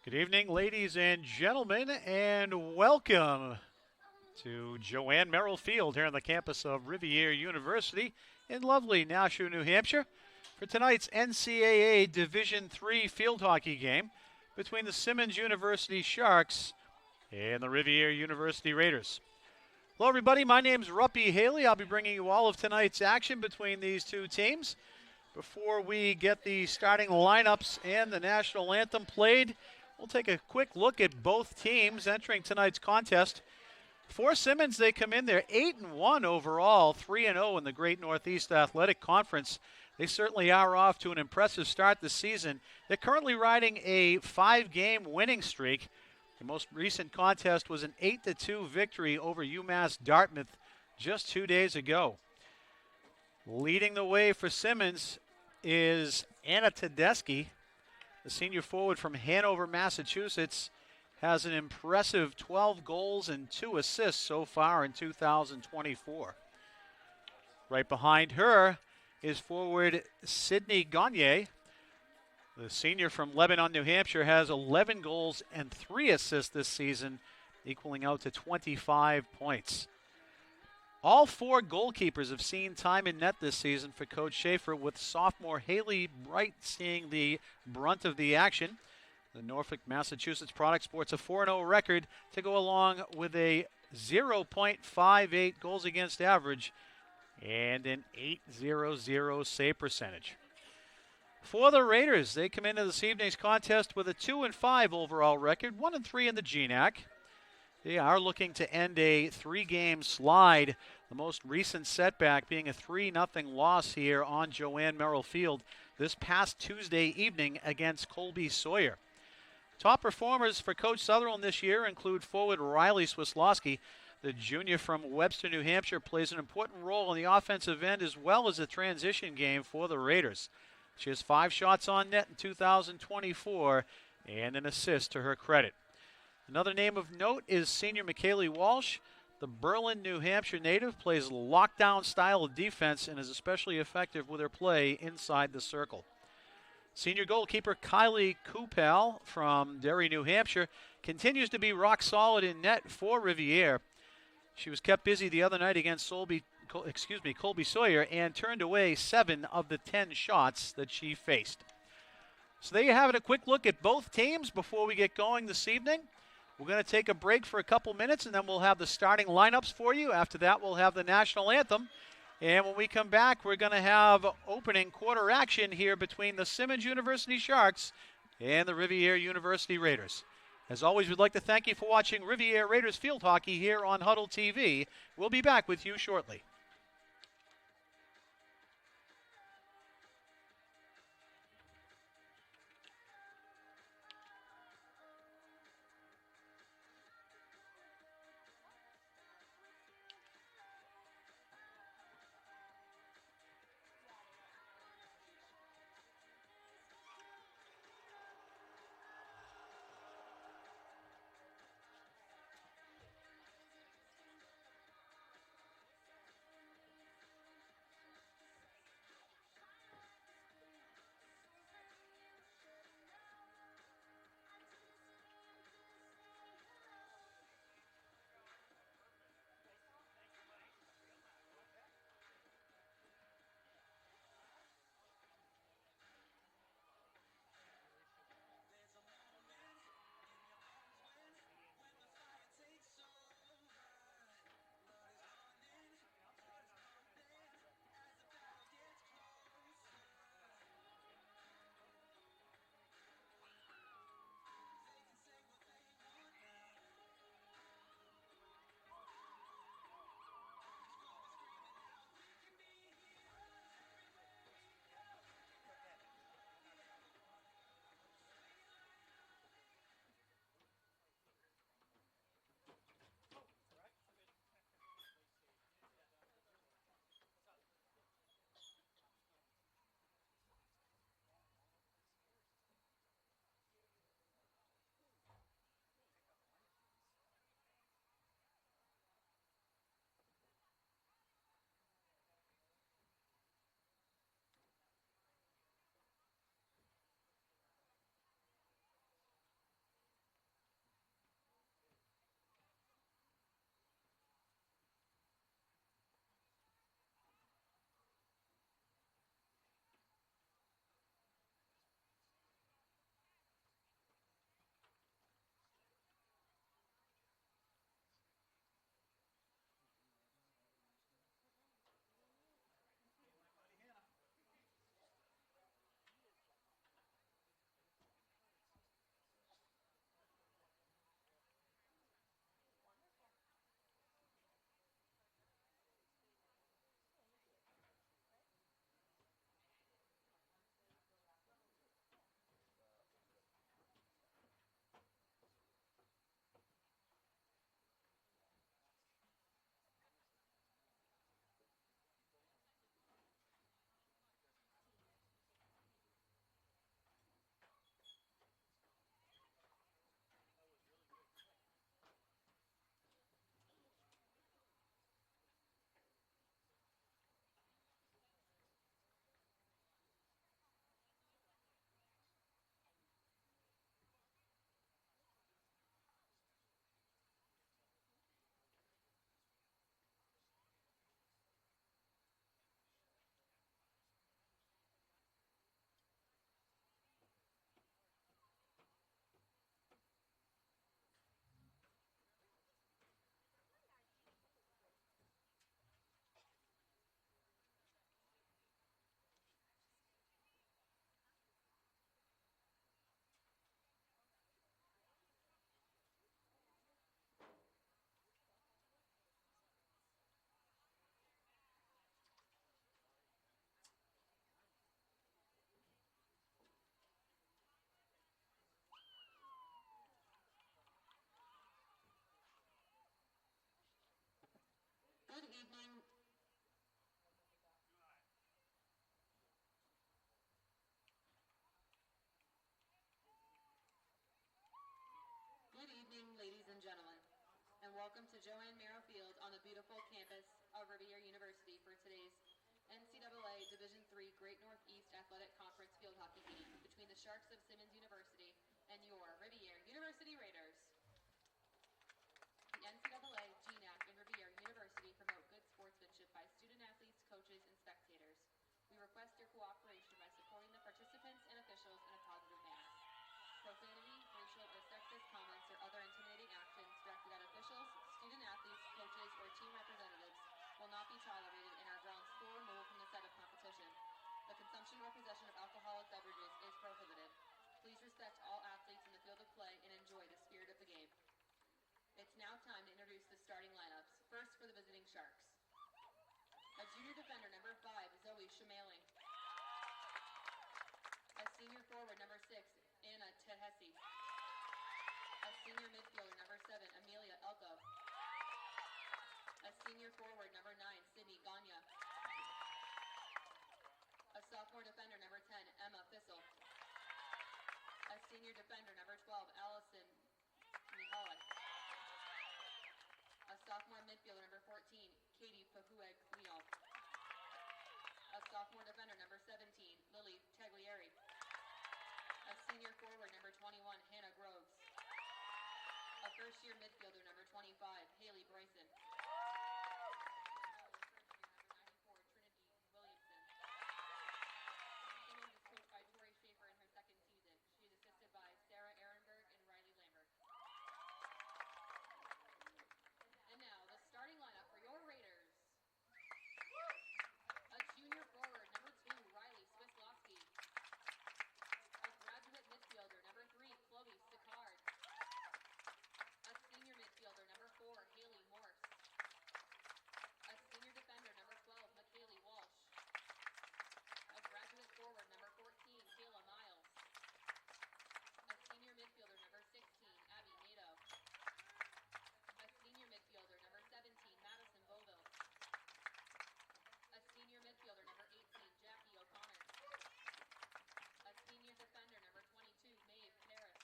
Good evening, ladies and gentlemen, and welcome to Joanne Merrill Field here on the campus of Rivier University in lovely Nashua, New Hampshire, for tonight's NCAA Division III field hockey game between the Simmons University Sharks and the Rivier University Raiders. Hello, everybody. My name's Ruppy Haley. I'll be bringing you all of tonight's action between these two teams. Before we get the starting lineups and the national anthem played, we'll take a quick look at both teams entering tonight's contest. For Simmons, they come in there 8-1 overall, 3-0 in the Great Northeast Athletic Conference. They certainly are off to an impressive start this season. They're currently riding a 5-game winning streak. The most recent contest was an 8-2 victory over UMass Dartmouth just 2 days ago. Leading the way for Simmons is Anna Tedeschi, the senior forward from Hanover, Massachusetts, has an impressive 12 goals and 2 assists so far in 2024. Right behind her is forward Sydney Gagne. The senior from Lebanon, New Hampshire, has 11 goals and 3 assists this season, equaling out to 25 points. All 4 goalkeepers have seen time in net this season for Coach Schaefer, with sophomore Haley Bright seeing the brunt of the action. The Norfolk, Massachusetts product sports a 4-0 record to go along with a 0.58 goals against average and an .800 save percentage. For the Raiders, they come into this evening's contest with a 2-5 overall record, 1-3 in the GNAC. They are looking to end a 3-game slide, the most recent setback being a 3-0 loss here on Joanne Merrill Field this past Tuesday evening against Colby Sawyer. Top performers for Coach Sutherland this year include forward Riley Swislowski. The junior from Webster, New Hampshire, plays an important role in the offensive end as well as the transition game for the Raiders. She has 5 shots on net in 2024 and an assist to her credit. Another name of note is senior McKaylee Walsh. The Berlin, New Hampshire native plays lockdown style of defense and is especially effective with her play inside the circle. Senior goalkeeper Kylie Kupal from Derry, New Hampshire, continues to be rock solid in net for Rivier. She was kept busy the other night against Colby Sawyer and turned away 7 of the 10 shots that she faced. So there you have it, a quick look at both teams before we get going this evening. We're going to take a break for a couple minutes, and then we'll have the starting lineups for you. After that, we'll have the national anthem. And when we come back, we're going to have opening quarter action here between the Simmons University Sharks and the Rivier University Raiders. As always, we'd like to thank you for watching Rivier Raiders Field Hockey here on Huddle TV. We'll be back with you shortly. ladies and gentlemen, and welcome to Joanne Merrill Field on the beautiful campus of Rivier University for today's NCAA Division III Great Northeast Athletic Conference field hockey game between the Sharks of Simmons University and your Rivier University Raiders. The NCAA, GNAC, and Rivier University promote good sportsmanship by student-athletes, coaches, and spectators. We request your cooperation by supporting the participants and officials in a positive manner. Profanity, racial, or sexist comments or other intimidating actions directed at officials, student-athletes, coaches, or team representatives will not be tolerated and are grounds for removal from the set of competition. The consumption or possession of alcoholic beverages is prohibited. Please respect all athletes in the field of play and enjoy the spirit of the game. It's now time to introduce the starting lineups. First for the visiting Sharks. A junior defender, number 5, Zoe Shamaling. A senior forward, number 6, Anna Tehesi. A senior midfielder, number 7, Amelia Elko. A senior forward, number 9, Sydney Ganya. A sophomore defender, number 10, Emma Thistle. A senior defender, number 12, Allison Mihalik. A sophomore midfielder, number 14, Katie Pahueg-Leon. A sophomore defender, number 17, Lily Taglieri. A senior forward, number 21, Hannah Groves. A first-year midfielder, number 25, Haley Bryson. Number 94, Trinity Williamson. Simmons is coached by Tori Schaefer in her second season. She is assisted by Sarah Ehrenberg and Riley Lambert. And now, the starting lineup for your Raiders. A junior forward, number 2, Riley Swislowski. A graduate midfielder, number 3, Chloe Sicard. A senior midfielder, number 4, Haley Morse. A senior defender, number 12, McKaylee Walsh. A graduate forward, number 14, Kayla Miles. A senior midfielder, number 16, Abby Nato. A senior midfielder, number 17, Madison Boville. A senior midfielder, number 18, Jackie O'Connor. A senior defender, number 22, Maeve Paris.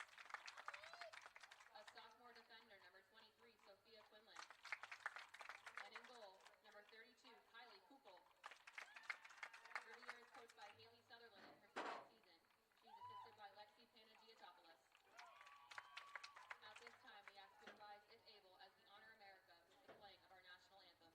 A sophomore defender, number 23, Sophia Quinlan. And in goal, number 32, Kylie Kupel. Rivier is coached by Haley Sutherland in her second season. She's assisted by Lexi Panagiotopoulos. At this time, we ask you to rise, if able, as we honor America with the playing of our national anthem.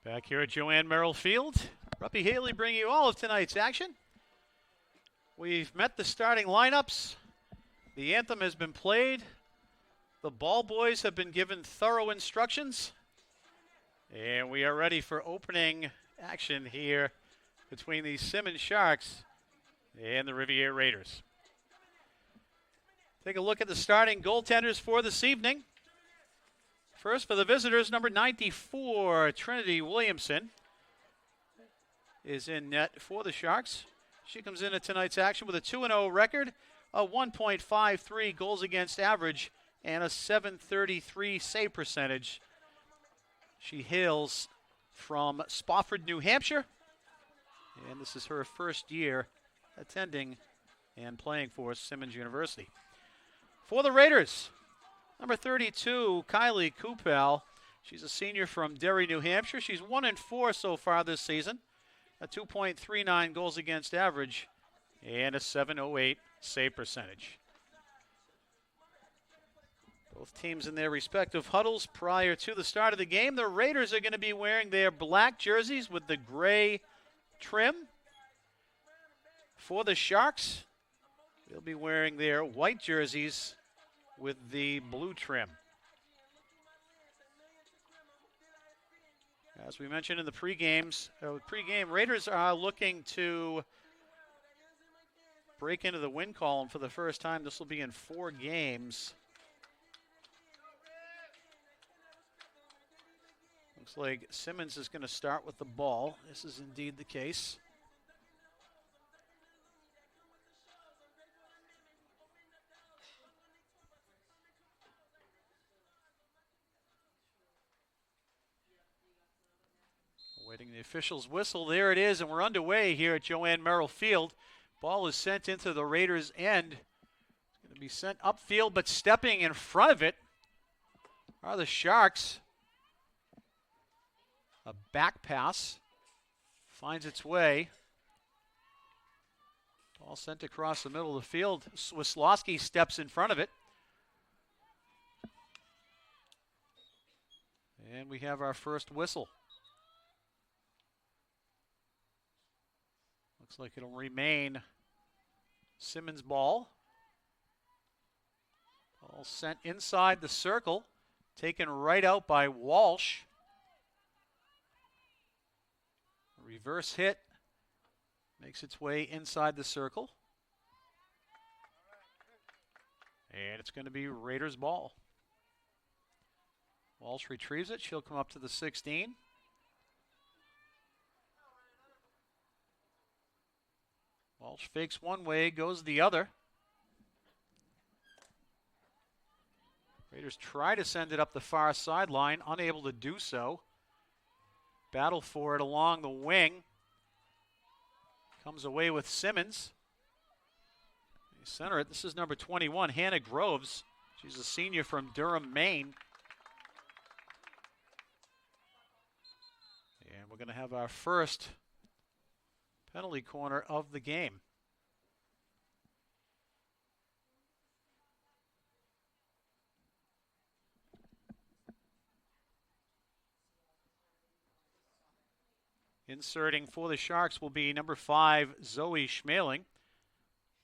Back here at Joanne Merrill Field, Ruppy Haley bringing you all of tonight's action. We've met the starting lineups. The anthem has been played. The ball boys have been given thorough instructions. And we are ready for opening action here between the Simmons Sharks and the Rivier Raiders. Take a look at the starting goaltenders for this evening. First for the visitors, number 94, Trinity Williamson, is in net for the Sharks. She comes into tonight's action with a 2-0 record, a 1.53 goals against average, and a .733 save percentage. She hails from Spofford, New Hampshire. And this is her first year attending and playing for Simmons University. For the Raiders, number 32, Kylie Kupal. She's a senior from Derry, New Hampshire. She's 1-4 so far this season, a 2.39 goals against average, and a .708 save percentage. Both teams in their respective huddles prior to the start of the game. The Raiders are going to be wearing their black jerseys with the gray trim. For the Sharks, they'll be wearing their white jerseys with the blue trim. As we mentioned in the pregame, Raiders are looking to break into the win column for the first time. This will be in 4 games. Looks like Simmons is going to start with the ball. This is indeed the case. Waiting the official's whistle. There it is, and we're underway here at Joanne Merrill Field. Ball is sent into the Raiders' end. It's going to be sent upfield, but stepping in front of it are the Sharks. A back pass finds its way. Ball sent across the middle of the field. Wisłowski steps in front of it. And we have our first whistle. Looks like it'll remain Simmons' ball. Ball sent inside the circle, taken right out by Walsh. Reverse hit, makes its way inside the circle. And it's going to be Raiders' ball. Walsh retrieves it. She'll come up to the 16. Walsh fakes one way, goes the other. Raiders try to send it up the far sideline, unable to do so. Battle for it along the wing. Comes away with Simmons. They center it. This is number 21, Hannah Groves. She's a senior from Durham, Maine. And we're going to have our first penalty corner of the game. Inserting for the Sharks will be number 5, Zoe Schmeling.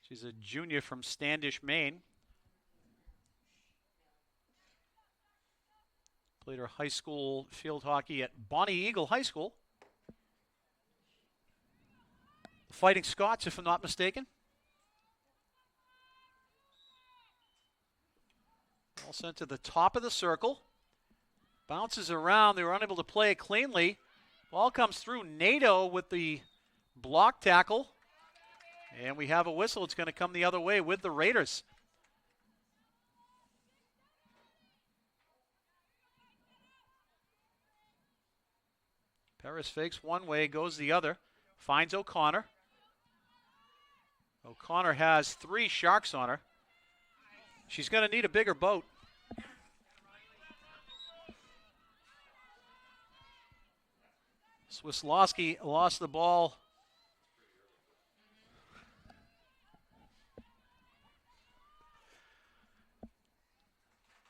She's a junior from Standish, Maine. Played her high school field hockey at Bonnie Eagle High School. The Fighting Scots, if I'm not mistaken. Ball sent to the top of the circle. Bounces around. They were unable to play it cleanly. Ball comes through. Nato with the block tackle. And we have a whistle. It's going to come the other way with the Raiders. Paris fakes one way, goes the other. Finds O'Connor. O'Connor has 3 Sharks on her. She's going to need a bigger boat. Wisłowski lost the ball.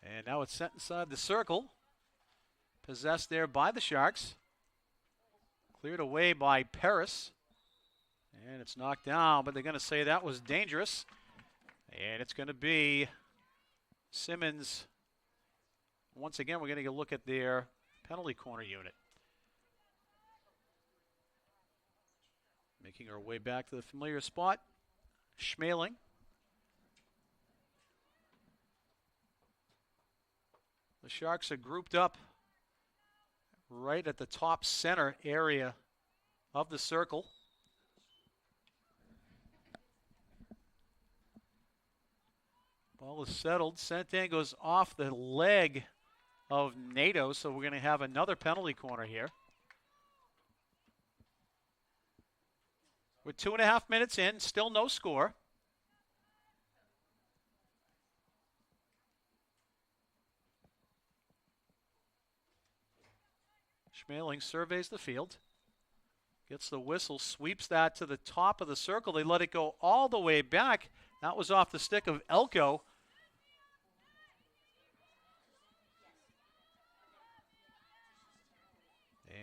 And now it's sent inside the circle. Possessed there by the Sharks. Cleared away by Paris. And it's knocked down, but they're going to say that was dangerous. And it's going to be Simmons. Once again, we're going to get a look at their penalty corner unit. Making our way back to the familiar spot. Schmeling. The Sharks are grouped up right at the top center area of the circle. Ball is settled. Sent in, goes off the leg of Nato, so we're going to have another penalty corner here. We're 2.5 minutes in, still no score. Schmeling surveys the field. Gets the whistle, sweeps that to the top of the circle. They let it go all the way back. That was off the stick of Elko.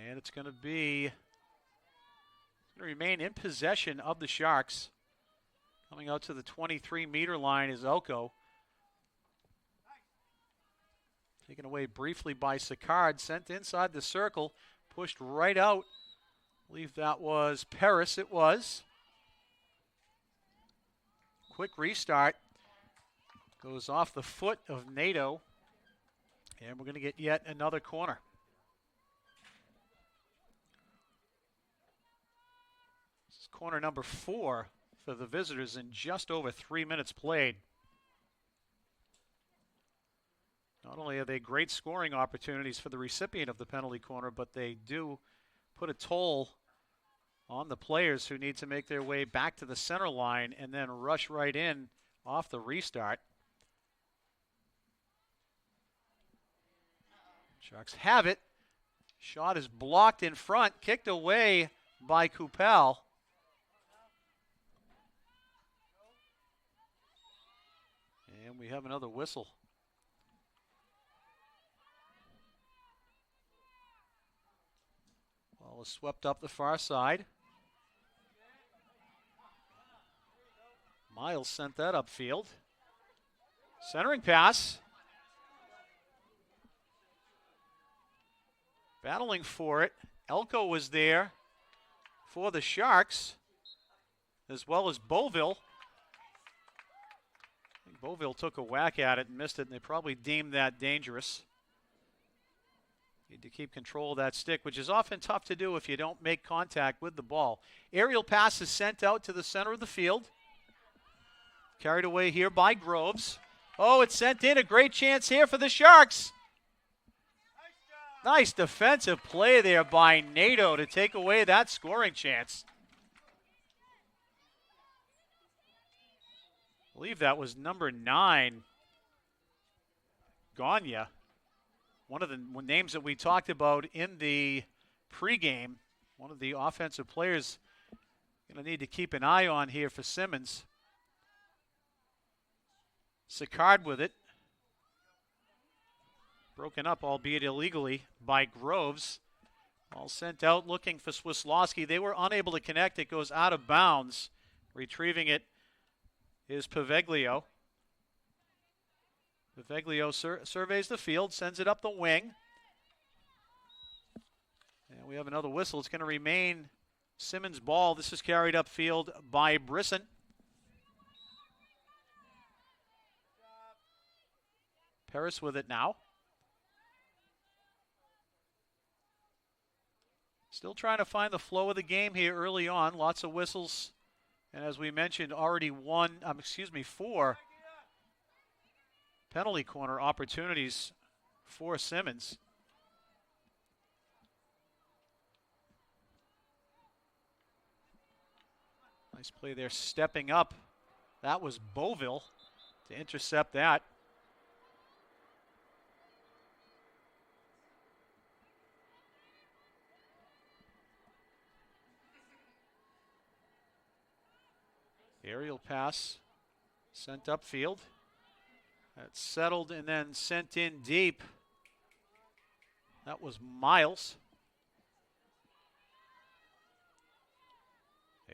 And it's going to remain in possession of the Sharks. Coming out to the 23-meter line is Elko. Taken away briefly by Sicard, sent inside the circle, pushed right out. I believe that was Paris, it was. Quick restart. Goes off the foot of NATO. And we're going to get yet another corner. This is corner number 4 for the visitors in just over 3 minutes played. Not only are they great scoring opportunities for the recipient of the penalty corner, but they do put a toll on the players who need to make their way back to the center line and then rush right in off the restart. Sharks have it. Shot is blocked in front, kicked away by Coupel. And we have another whistle. Ball is swept up the far side. Miles sent that upfield. Centering pass. Battling for it. Elko was there for the Sharks, as well as Beauville. I think Beauville took a whack at it and missed it, and they probably deemed that dangerous. Need to keep control of that stick, which is often tough to do if you don't make contact with the ball. Aerial pass is sent out to the center of the field. Carried away here by Groves. Oh, it's sent in. A great chance here for the Sharks. Nice defensive play there by NATO to take away that scoring chance. I believe that was number 9, Gagne. One of the names that we talked about in the pregame. One of the offensive players going to need to keep an eye on here for Simmons. Sicard with it. Broken up, albeit illegally, by Groves. All sent out looking for Swislowski. They were unable to connect. It goes out of bounds. Retrieving it is Paveglio. Paveglio surveys the field, sends it up the wing. And we have another whistle. It's going to remain Simmons' ball. This is carried upfield by Brisson. Paris with it now. Still trying to find the flow of the game here early on. Lots of whistles. And as we mentioned, already 4 penalty corner opportunities for Simmons. Nice play there, stepping up. That was Beauville to intercept that. Aerial pass sent upfield. That's settled and then sent in deep. That was Miles.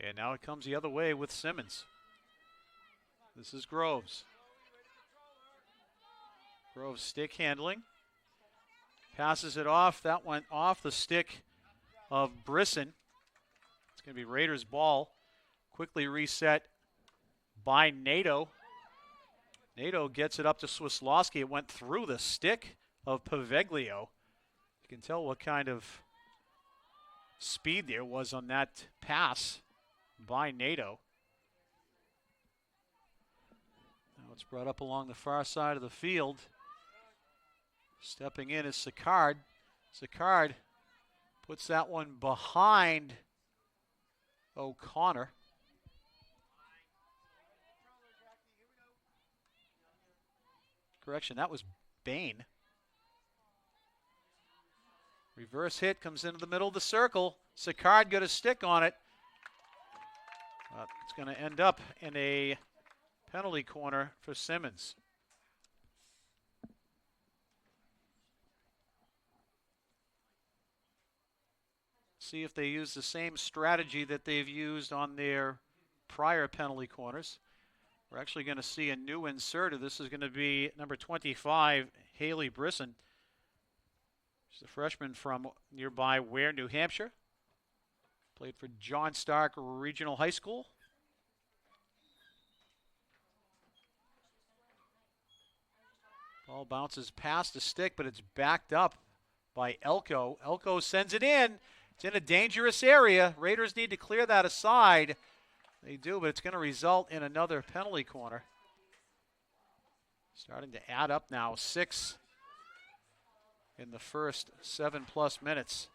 And now it comes the other way with Simmons. This is Groves. Groves stick handling. Passes it off. That went off the stick of Brisson. It's going to be Raiders' ball. Quickly reset by NATO. NATO gets it up to Swislowski. It went through the stick of Paveglio. You can tell what kind of speed there was on that pass by NATO. Now it's brought up along the far side of the field. Stepping in is Sicard. Sicard puts that one behind O'Connor. Correction, that was Bain. Reverse hit comes into the middle of the circle. Sicard got a stick on it. It's going to end up in a penalty corner for Simmons. See if they use the same strategy that they've used on their prior penalty corners. We're actually going to see a new inserter. This is going to be number 25, Haley Brisson. She's a freshman from nearby Ware, New Hampshire. Played for John Stark Regional High School. Ball bounces past the stick, but it's backed up by Elko. Elko sends it in. It's in a dangerous area. Raiders need to clear that aside. They do, but it's going to result in another penalty corner. Starting to add up now. 6 in the first 7+ minutes.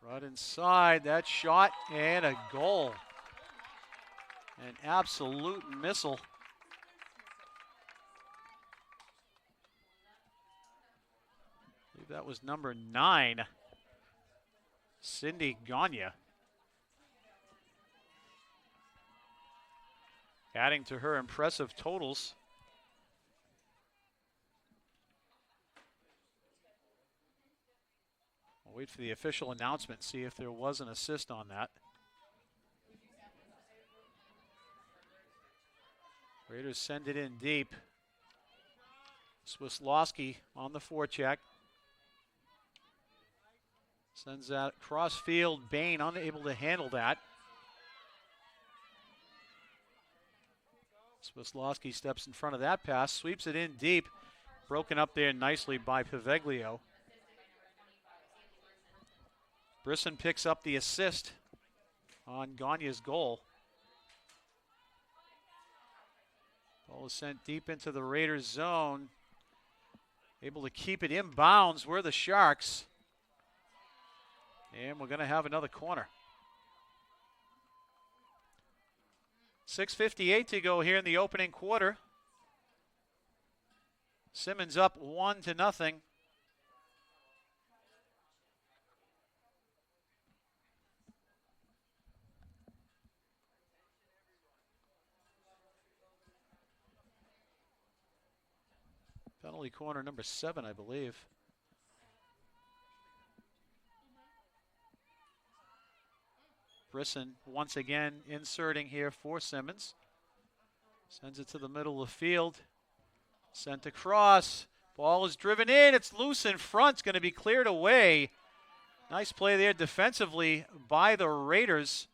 Brought inside, that shot, and a goal. An absolute missile. I believe that was number 9, Cindy Gagne. Adding to her impressive totals. We'll wait for the official announcement, see if there was an assist on that. Raiders send it in deep. Swislowski on the forecheck. Sends that cross field. Bain unable to handle that. Swislowski steps in front of that pass, sweeps it in deep. Broken up there nicely by Paveglio. Brisson picks up the assist on Gagne's goal. Ball is sent deep into the Raiders' zone. Able to keep it in bounds. We're the Sharks. And we're going to have another corner. 6:58 to go here in the opening quarter. Simmons up 1-0. Penalty corner number 7, I believe. Brisson once again inserting here for Simmons. Sends it to the middle of the field. Sent across. Ball is driven in. It's loose in front. It's going to be cleared away. Nice play there defensively by the Raiders.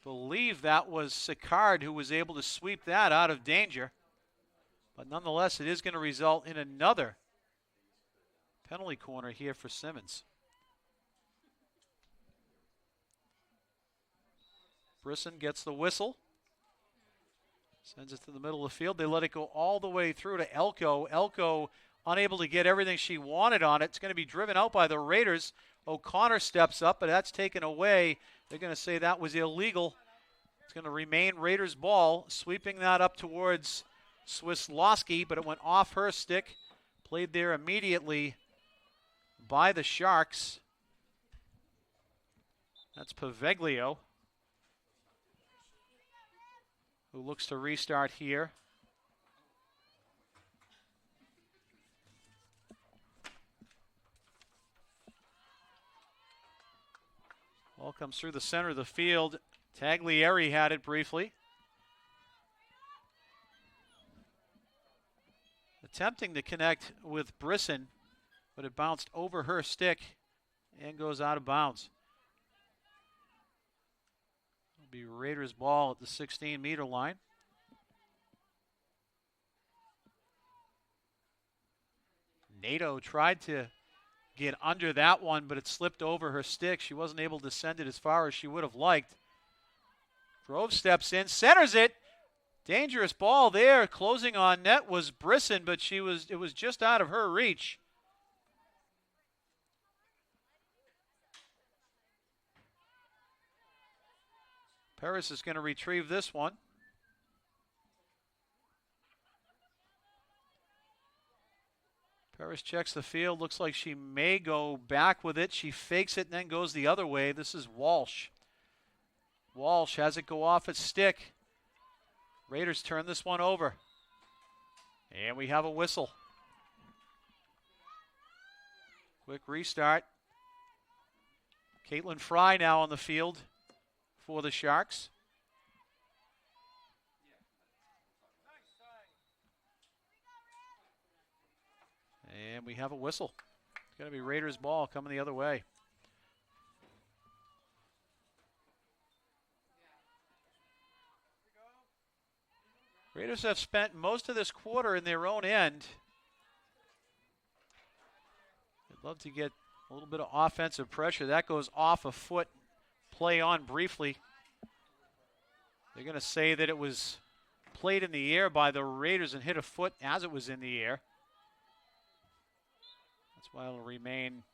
Believe that was Sicard who was able to sweep that out of danger. But nonetheless, it is going to result in another penalty corner here for Simmons. Brisson gets the whistle. Sends it to the middle of the field. They let it go all the way through to Elko. Elko unable to get everything she wanted on it. It's going to be driven out by the Raiders. O'Connor steps up, but that's taken away. They're going to say that was illegal. It's going to remain Raiders' ball. Sweeping that up towards Swislowski, but it went off her stick. Played there immediately by the Sharks. That's Paveglio, who looks to restart here. Ball comes through the center of the field. Taglieri had it briefly. Attempting to connect with Brisson, but it bounced over her stick and goes out of bounds. It'll be Raiders' ball at the 16-meter line. Nato tried to get under that one, but it slipped over her stick. She wasn't able to send it as far as she would have liked. Grove steps in, centers it. Dangerous ball there. Closing on net was Brisson, but it was just out of her reach. Paris is going to retrieve this one. Paris checks the field. Looks like she may go back with it. She fakes it and then goes the other way. This is Walsh. Walsh has it go off its stick. Raiders turn this one over. And we have a whistle. Quick restart. Caitlin Fry now on the field for the Sharks. And we have a whistle. It's going to be Raiders ball coming the other way. Raiders have spent most of this quarter in their own end. They'd love to get a little bit of offensive pressure. That goes off a foot. Play on briefly. They're going to say that it was played in the air by the Raiders and hit a foot as it was in the air. That's why it'll remain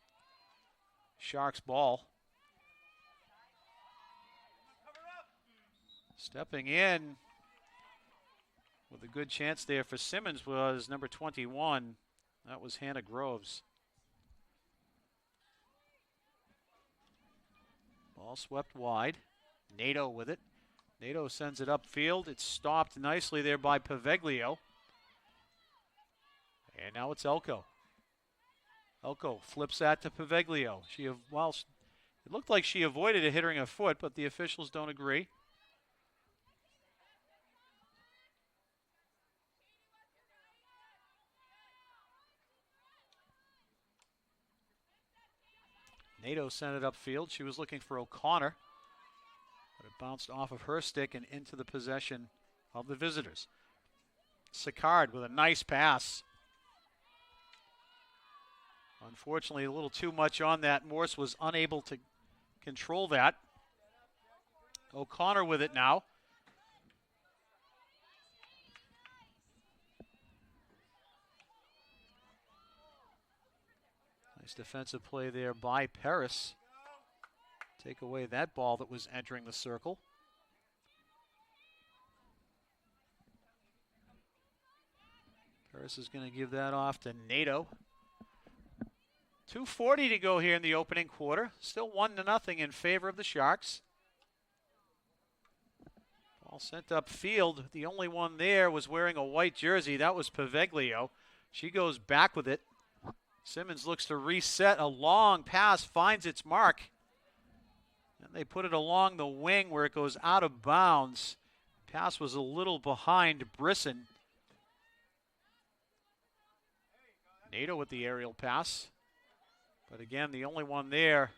Sharks ball. Stepping in with a good chance there for Simmons was number 21. That was Hannah Groves. Ball swept wide. Nato with it. Nato sends it upfield. It's stopped nicely there by Paveglio. And now it's Elko. Elko flips that to Paveglio. It looked like she avoided it hitting her foot, but the officials don't agree. Nato sent it upfield. She was looking for O'Connor, but it bounced off of her stick and into the possession of the visitors. Sicard with a nice pass. Unfortunately, a little too much on that. Morse was unable to control that. O'Connor with it now. Nice defensive play there by Paris. Take away that ball that was entering the circle. Paris is going to give that off to Nato. 2:40 to go here in the opening quarter. Still 1-0 in favor of the Sharks. Ball sent upfield. The only one there was wearing a white jersey. That was Paveglio. She goes back with it. Simmons looks to reset. A long pass finds its mark. And they put it along the wing where it goes out of bounds. Pass was a little behind Brisson. Nato with the aerial pass. But again, the only one there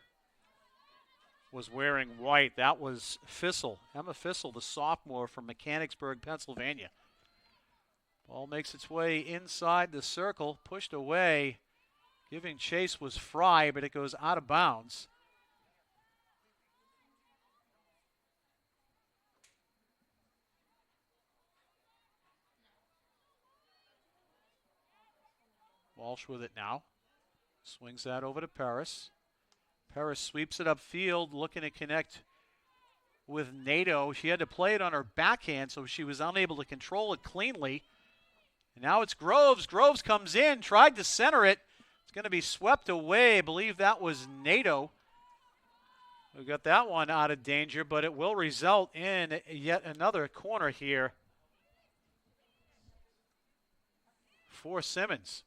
was wearing white. That was Fissel, Emma Fissel, the sophomore from Mechanicsburg, Pennsylvania. Ball makes its way inside the circle, pushed away. Giving chase was Fry, but it goes out of bounds. Walsh with it now. Swings that over to Paris. Paris sweeps it upfield, looking to connect with Nato. She had to play it on her backhand, so she was unable to control it cleanly. And now it's Groves. Groves comes in, tried to center it. It's going to be swept away. I believe that was Nato. We got that one out of danger, but it will result in yet another corner here for Simmons.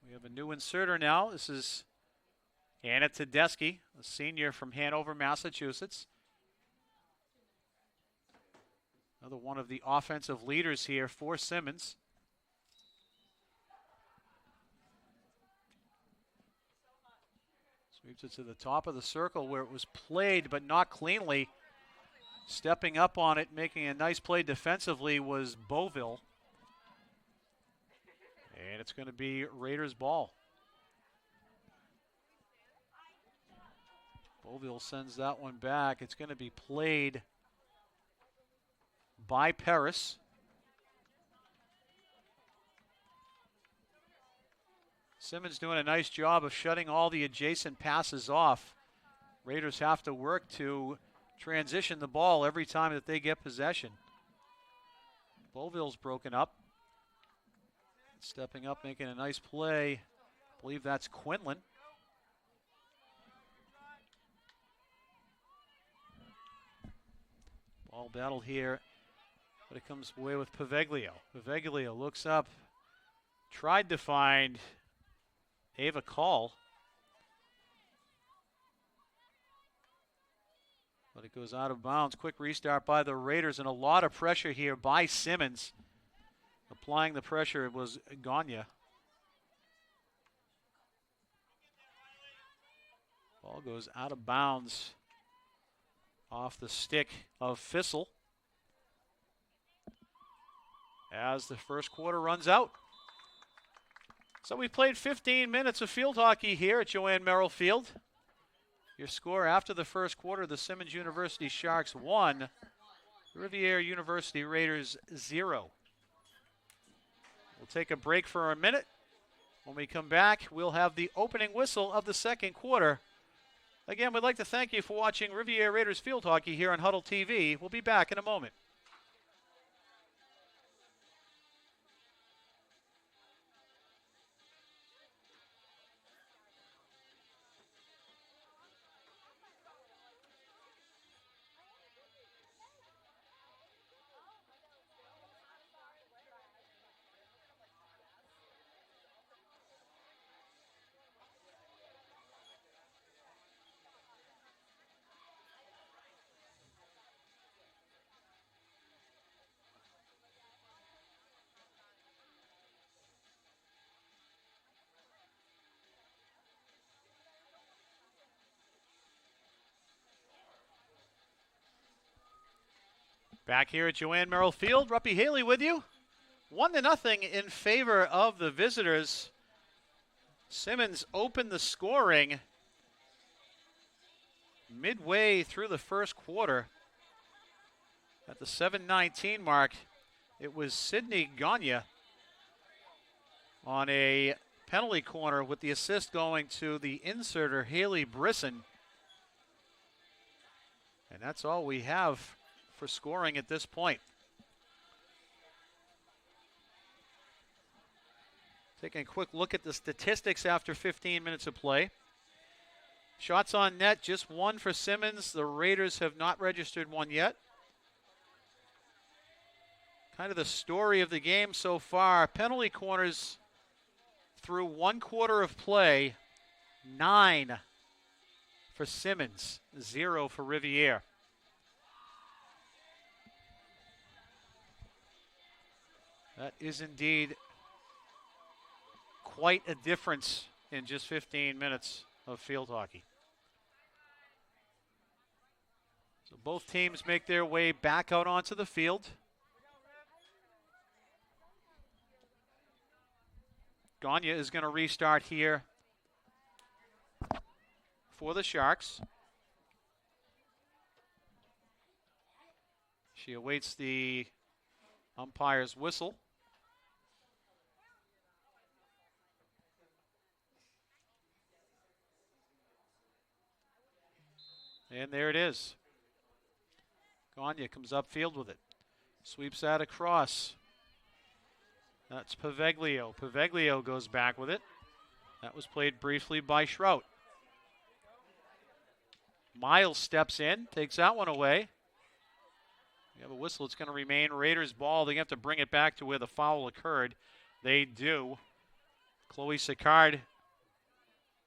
We have a new inserter now. This is Anna Tedeschi, a senior from Hanover, Massachusetts. Another one of the offensive leaders here for Simmons. Sweeps it to the top of the circle where it was played, but not cleanly. Stepping up on it, making a nice play defensively was Beauville. And it's going to be Raiders ball. Beauville sends that one back. It's going to be played by Paris. Simmons doing a nice job of shutting all the adjacent passes off. Raiders have to work to transition the ball every time that they get possession. Beauville's broken up. Stepping up, making a nice play. I believe that's Quinlan. Ball battle here, but it comes away with Paveglio. Paveglio looks up, tried to find Ava Call, but it goes out of bounds. Quick restart by the Raiders, and a lot of pressure here by Simmons. Applying the pressure, it was Gagne. Ball goes out of bounds off the stick of Fissel as the first quarter runs out. So we played 15 minutes of field hockey here at Joanne Merrill Field. Your score after the first quarter, the Simmons University Sharks 1, Rivier University Raiders 0. We'll take a break for a minute. When we come back, we'll have the opening whistle of the second quarter. Again, we'd like to thank you for watching Rivier Raiders Field Hockey here on Huddle TV. We'll be back in a moment. Back here at Joanne Merrill Field, Ruppy Haley with you. 1-0 in favor of the visitors. Simmons opened the scoring midway through the first quarter. At the 7:19 mark, it was Sydney Gagne on a penalty corner with the assist going to the inserter, Haley Brisson. And that's all we have for scoring at this point. Taking a quick look at the statistics after 15 minutes of play. Shots on net, just one for Simmons. The Raiders have not registered one yet. Kind of the story of the game so far. Penalty corners through one quarter of play, 9 for Simmons, 0 for Rivier. That is indeed quite a difference in just 15 minutes of field hockey. So both teams make their way back out onto the field. Gagne is going to restart here for the Sharks. She awaits the umpire's whistle. And there it is. Gagne comes upfield with it. Sweeps that across. That's Paveglio. Paveglio goes back with it. That was played briefly by Schrout. Miles steps in, takes that one away. We have a whistle. It's going to remain Raiders ball. They have to bring it back to where the foul occurred. They do. Chloe Sicard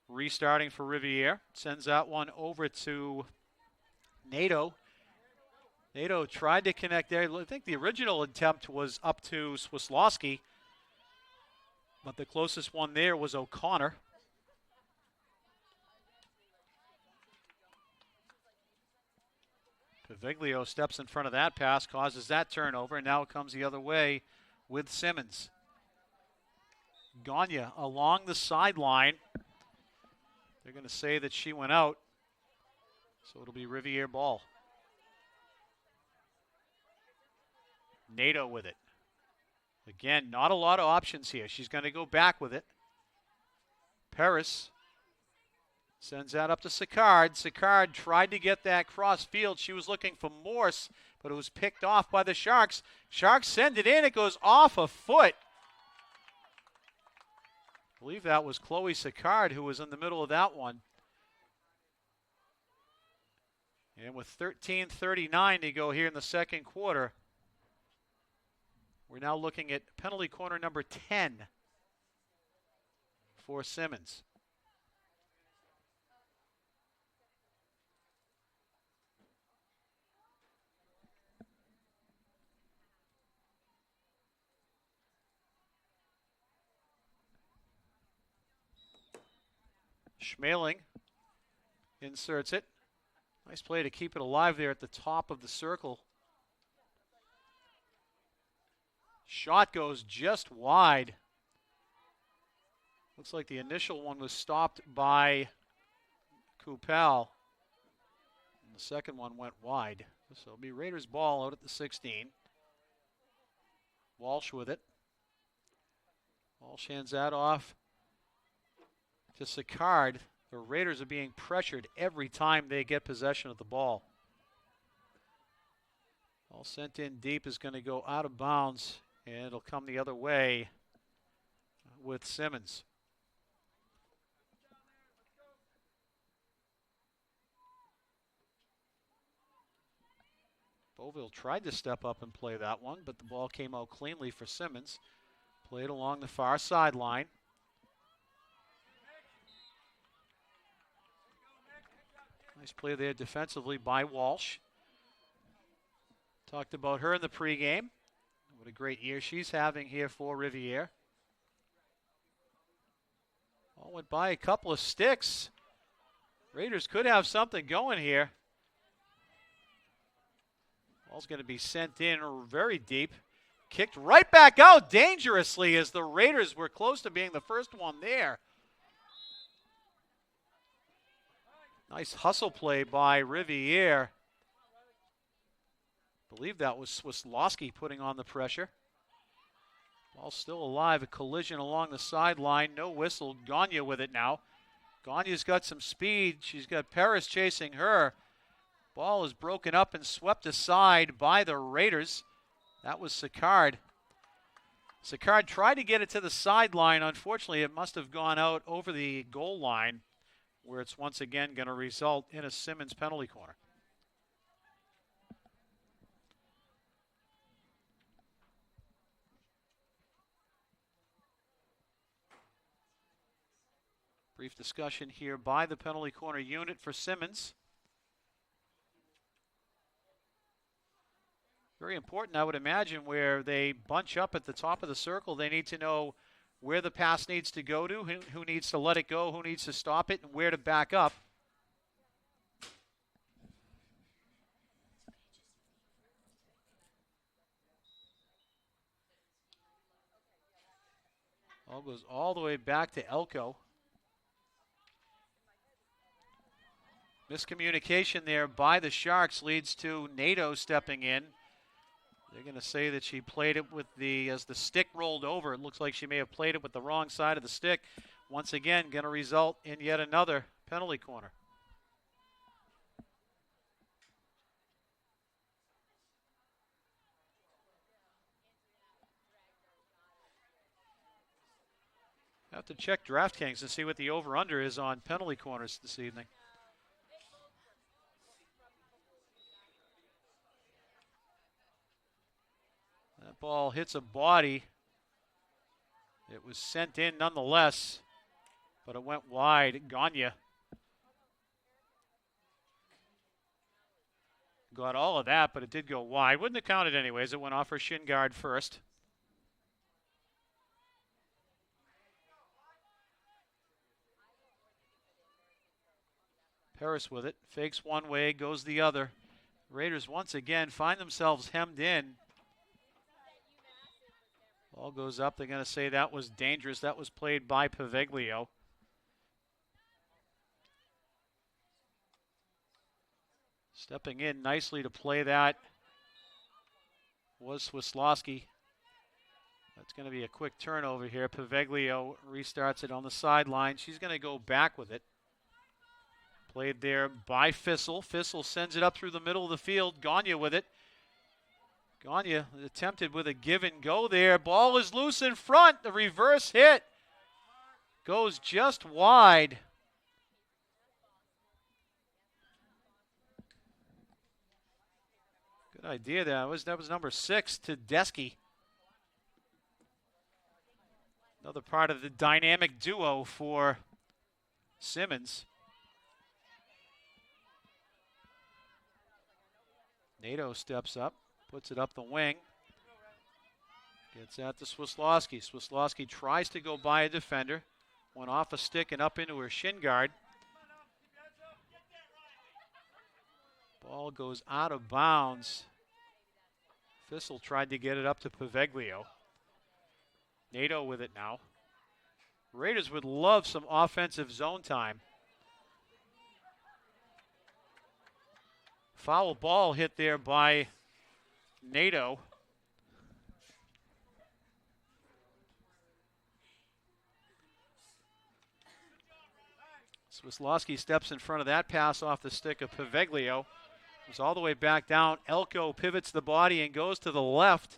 restarting for Rivier. Sends that one over to Nato. Nato tried to connect there. I think the original attempt was up to Swislowski, but the closest one there was O'Connor. Paveglio steps in front of that pass, causes that turnover, and now it comes the other way with Simmons. Gagne along the sideline. They're going to say that she went out, so it'll be Rivier ball. Nato with it. Again, not a lot of options here. She's going to go back with it. Paris sends that up to Sicard. Sicard tried to get that cross field. She was looking for Morse, but it was picked off by the Sharks. Sharks send it in. It goes off a foot. I believe that was Chloe Sicard who was in the middle of that one. And with 13:39 to go here in the second quarter, we're now looking at penalty corner number 10 for Simmons. Schmeling inserts it. Nice play to keep it alive there at the top of the circle. Shot goes just wide. Looks like the initial one was stopped by Kupal. And the second one went wide. So it'll be Raiders ball out at the 16. Walsh with it. Walsh hands that off to Sicard. The Raiders are being pressured every time they get possession of the ball. Ball sent in deep is going to go out of bounds, and it'll come the other way with Simmons. Beauville tried to step up and play that one, but the ball came out cleanly for Simmons. Played along the far sideline. Nice play there defensively by Walsh. Talked about her in the pregame. What a great year she's having here for Rivier. Ball went by a couple of sticks. Raiders could have something going here. Ball's going to be sent in very deep. Kicked right back out dangerously as the Raiders were close to being the first one there. Nice hustle play by Rivier. I believe that was Swislowski putting on the pressure. Ball still alive. A collision along the sideline. No whistle. Gagne with it now. Gagne's got some speed. She's got Paris chasing her. Ball is broken up and swept aside by the Raiders. That was Sicard. Sicard tried to get it to the sideline. Unfortunately, it must have gone out over the goal line, where it's once again going to result in a Simmons penalty corner. Brief discussion here by the penalty corner unit for Simmons. Very important, I would imagine, where they bunch up at the top of the circle. They need to know where the pass needs to go to, who needs to let it go, who needs to stop it, and where to back up. Ball goes all the way back to Elko. Miscommunication there by the Sharks leads to Nato stepping in. They're going to say that she played it with as the stick rolled over. It looks like she may have played it with the wrong side of the stick. Once again, going to result in yet another penalty corner. Have to check DraftKings and see what the over-under is on penalty corners this evening. That ball hits a body. It was sent in nonetheless, but it went wide. Gagne got all of that, but it did go wide. Wouldn't have counted anyways. It went off her shin guard first. Paris with it. Fakes one way, goes the other. Raiders once again find themselves hemmed in. Ball goes up. They're going to say that was dangerous. That was played by Paveglio. Stepping in nicely to play that was Swislowski. That it's going to be a quick turnover here. Paveglio restarts it on the sideline. She's going to go back with it. Played there by Fissel. Fissel sends it up through the middle of the field. Gagne with it. Gagne attempted with a give and go there. Ball is loose in front. The reverse hit goes just wide. Good idea there. That was number 6, Tedeschi. Another part of the dynamic duo for Simmons. Nato steps up, puts it up the wing. Gets that to Swislowski. Swislowski tries to go by a defender. Went off a stick and up into her shin guard. Ball goes out of bounds. Fissel tried to get it up to Paveglio. Nato with it now. Raiders would love some offensive zone time. Foul ball hit there by Nato. Swislowski steps in front of that pass off the stick of Paveglio. It's all the way back down. Elko pivots the body and goes to the left,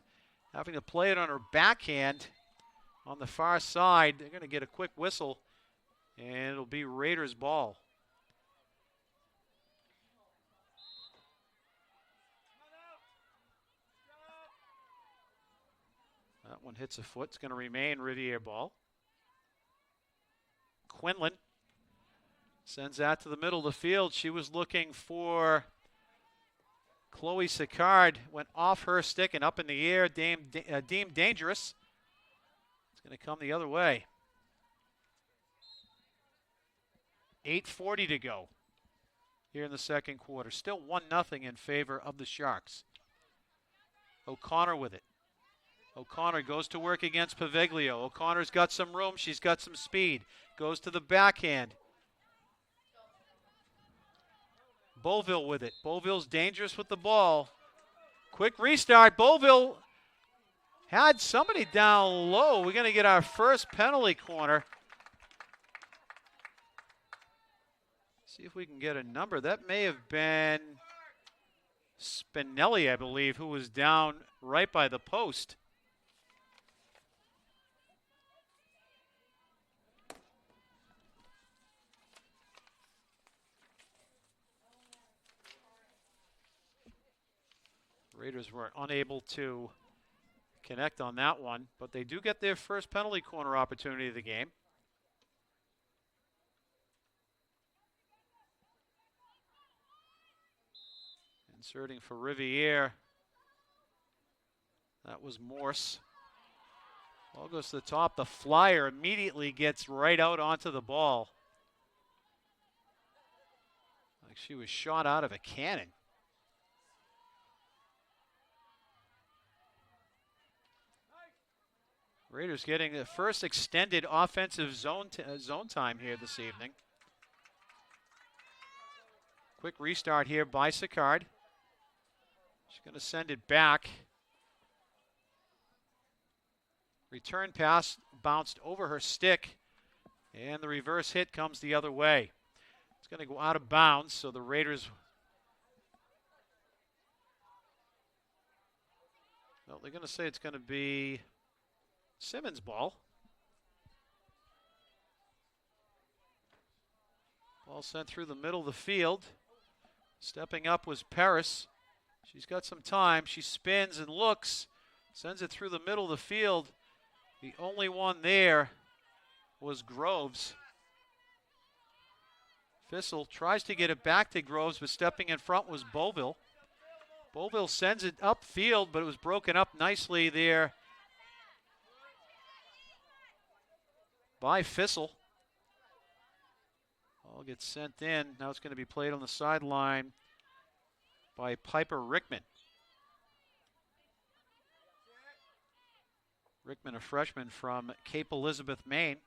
having to play it on her backhand on the far side. They're going to get a quick whistle, and it'll be Raiders' ball. That one hits a foot. It's going to remain Rivier ball. Quinlan sends that to the middle of the field. She was looking for Chloe Sicard. Went off her stick and up in the air, deemed dangerous. It's going to come the other way. 8:40 to go here in the second quarter. Still 1-0 in favor of the Sharks. O'Connor with it. O'Connor goes to work against Paveglio. O'Connor's got some room. She's got some speed. Goes to the backhand. Beauville with it. Beauville's dangerous with the ball. Quick restart. Beauville had somebody down low. We're going to get our first penalty corner. See if we can get a number. That may have been Spinelli, I believe, who was down right by the post. Raiders were unable to connect on that one, but they do get their first penalty corner opportunity of the game. Inserting for Rivier. That was Morse. Ball goes to the top. The flyer immediately gets right out onto the ball. Like she was shot out of a cannon. Raiders getting the first extended offensive zone time here this evening. Quick restart here by Sicard. She's going to send it back. Return pass bounced over her stick, and the reverse hit comes the other way. It's going to go out of bounds, so the Raiders... Well, they're going to say it's going to be Simmons' ball. Ball sent through the middle of the field. Stepping up was Paris. She's got some time. She spins and looks. Sends it through the middle of the field. The only one there was Groves. Fissel tries to get it back to Groves, but stepping in front was Beauville. Beauville sends it upfield, but it was broken up nicely there by Fissel. Ball gets sent in. Now it's going to be played on the sideline by Piper Rickman. Rickman, a freshman from Cape Elizabeth, Maine.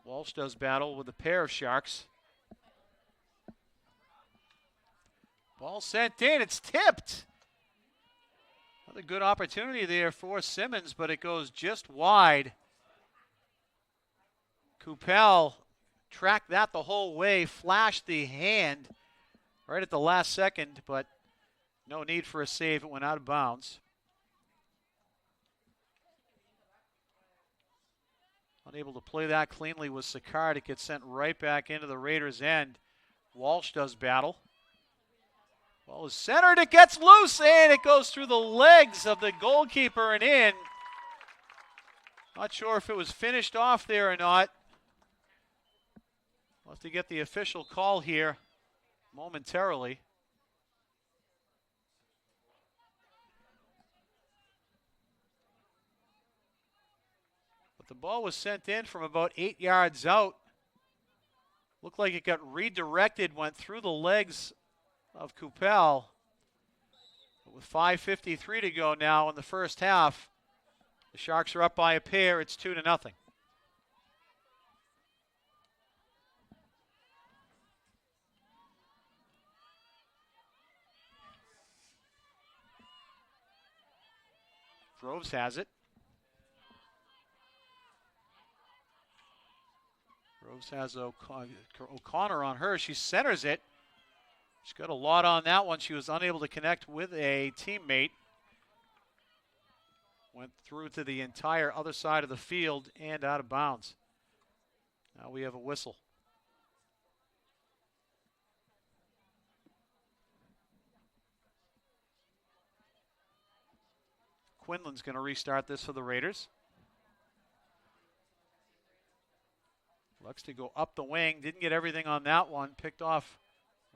Walsh does battle with a pair of Sharks. Ball sent in. It's tipped. Another good opportunity there for Simmons, but it goes just wide. Coupel tracked that the whole way, flashed the hand right at the last second, but no need for a save. It went out of bounds. Unable to play that cleanly was Sicard. It gets sent right back into the Raiders' end. Walsh does battle. Ball is centered. It gets loose, and it goes through the legs of the goalkeeper and in. Not sure if it was finished off there or not. We'll have to get the official call here momentarily. But the ball was sent in from about 8 yards out. Looked like it got redirected, went through the legs of Coupel. With 5:53 to go now in the first half, the Sharks are up by a pair. It's 2-0. Groves has it. Groves has O'Connor on her. She centers it. She's got a lot on that one. She was unable to connect with a teammate. Went through to the entire other side of the field and out of bounds. Now we have a whistle. Quinlan's going to restart this for the Raiders. Looks to go up the wing. Didn't get everything on that one. Picked off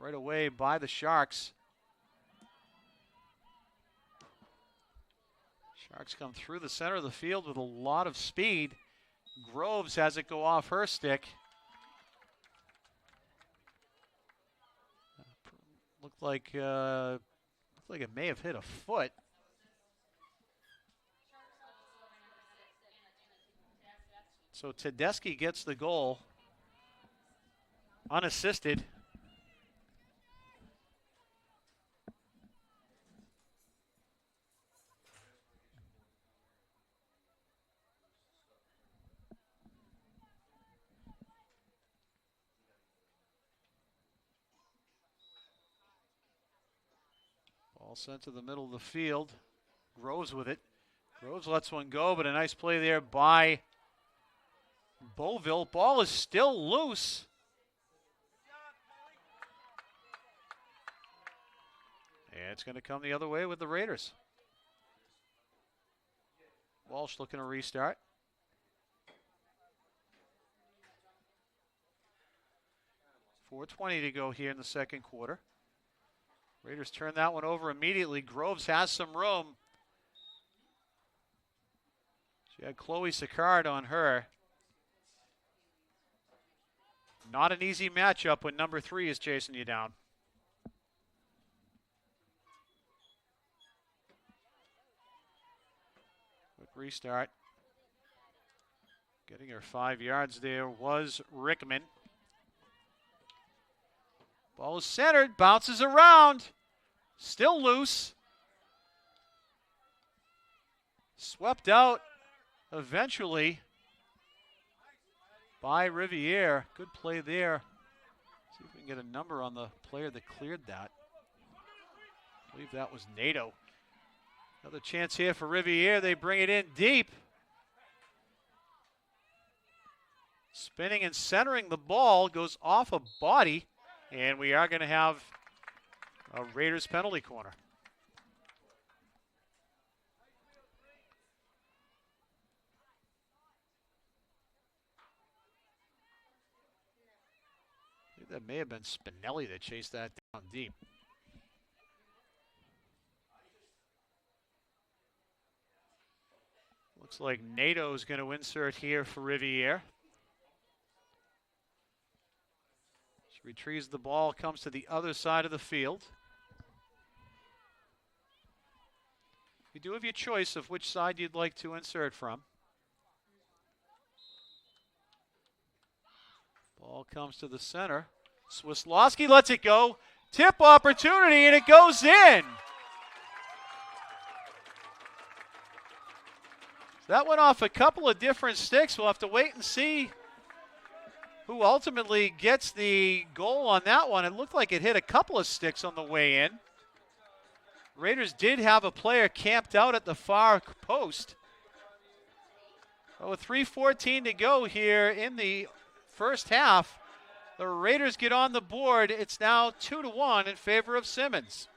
right away by the Sharks. Sharks come through the center of the field with a lot of speed. Groves has it go off her stick. Looked like it may have hit a foot. So Tedeschi gets the goal, unassisted. Ball sent to the middle of the field. Groves with it. Groves lets one go, but a nice play there by Beauville. Ball is still loose. And it's going to come the other way with the Raiders. Walsh looking to restart. .420 to go here in the second quarter. Raiders turn that one over immediately. Groves has some room. She had Chloe Sicard on her. Not an easy matchup when number 3 is chasing you down. Quick restart. Getting her 5 yards there was Rickman. Ball is centered, bounces around. Still loose. Swept out eventually by Rivier. Good play there. See if we can get a number on the player that cleared that. I believe that was Nato. Another chance here for Rivier. They bring it in deep. Spinning and centering the ball. Goes off a body. And we are going to have a Raiders penalty corner. I think that may have been Spinelli that chased that down deep. Looks like Nato is going to insert here for Rivier. She retrieves the ball, comes to the other side of the field. You do have your choice of which side you'd like to insert from. Ball comes to the center. Swislowski lets it go. Tip opportunity, and it goes in. That went off a couple of different sticks. We'll have to wait and see who ultimately gets the goal on that one. It looked like it hit a couple of sticks on the way in. Raiders did have a player camped out at the far post. But with 3:14 to go here in the first half, the Raiders get on the board. It's now 2-1 in favor of Simmons.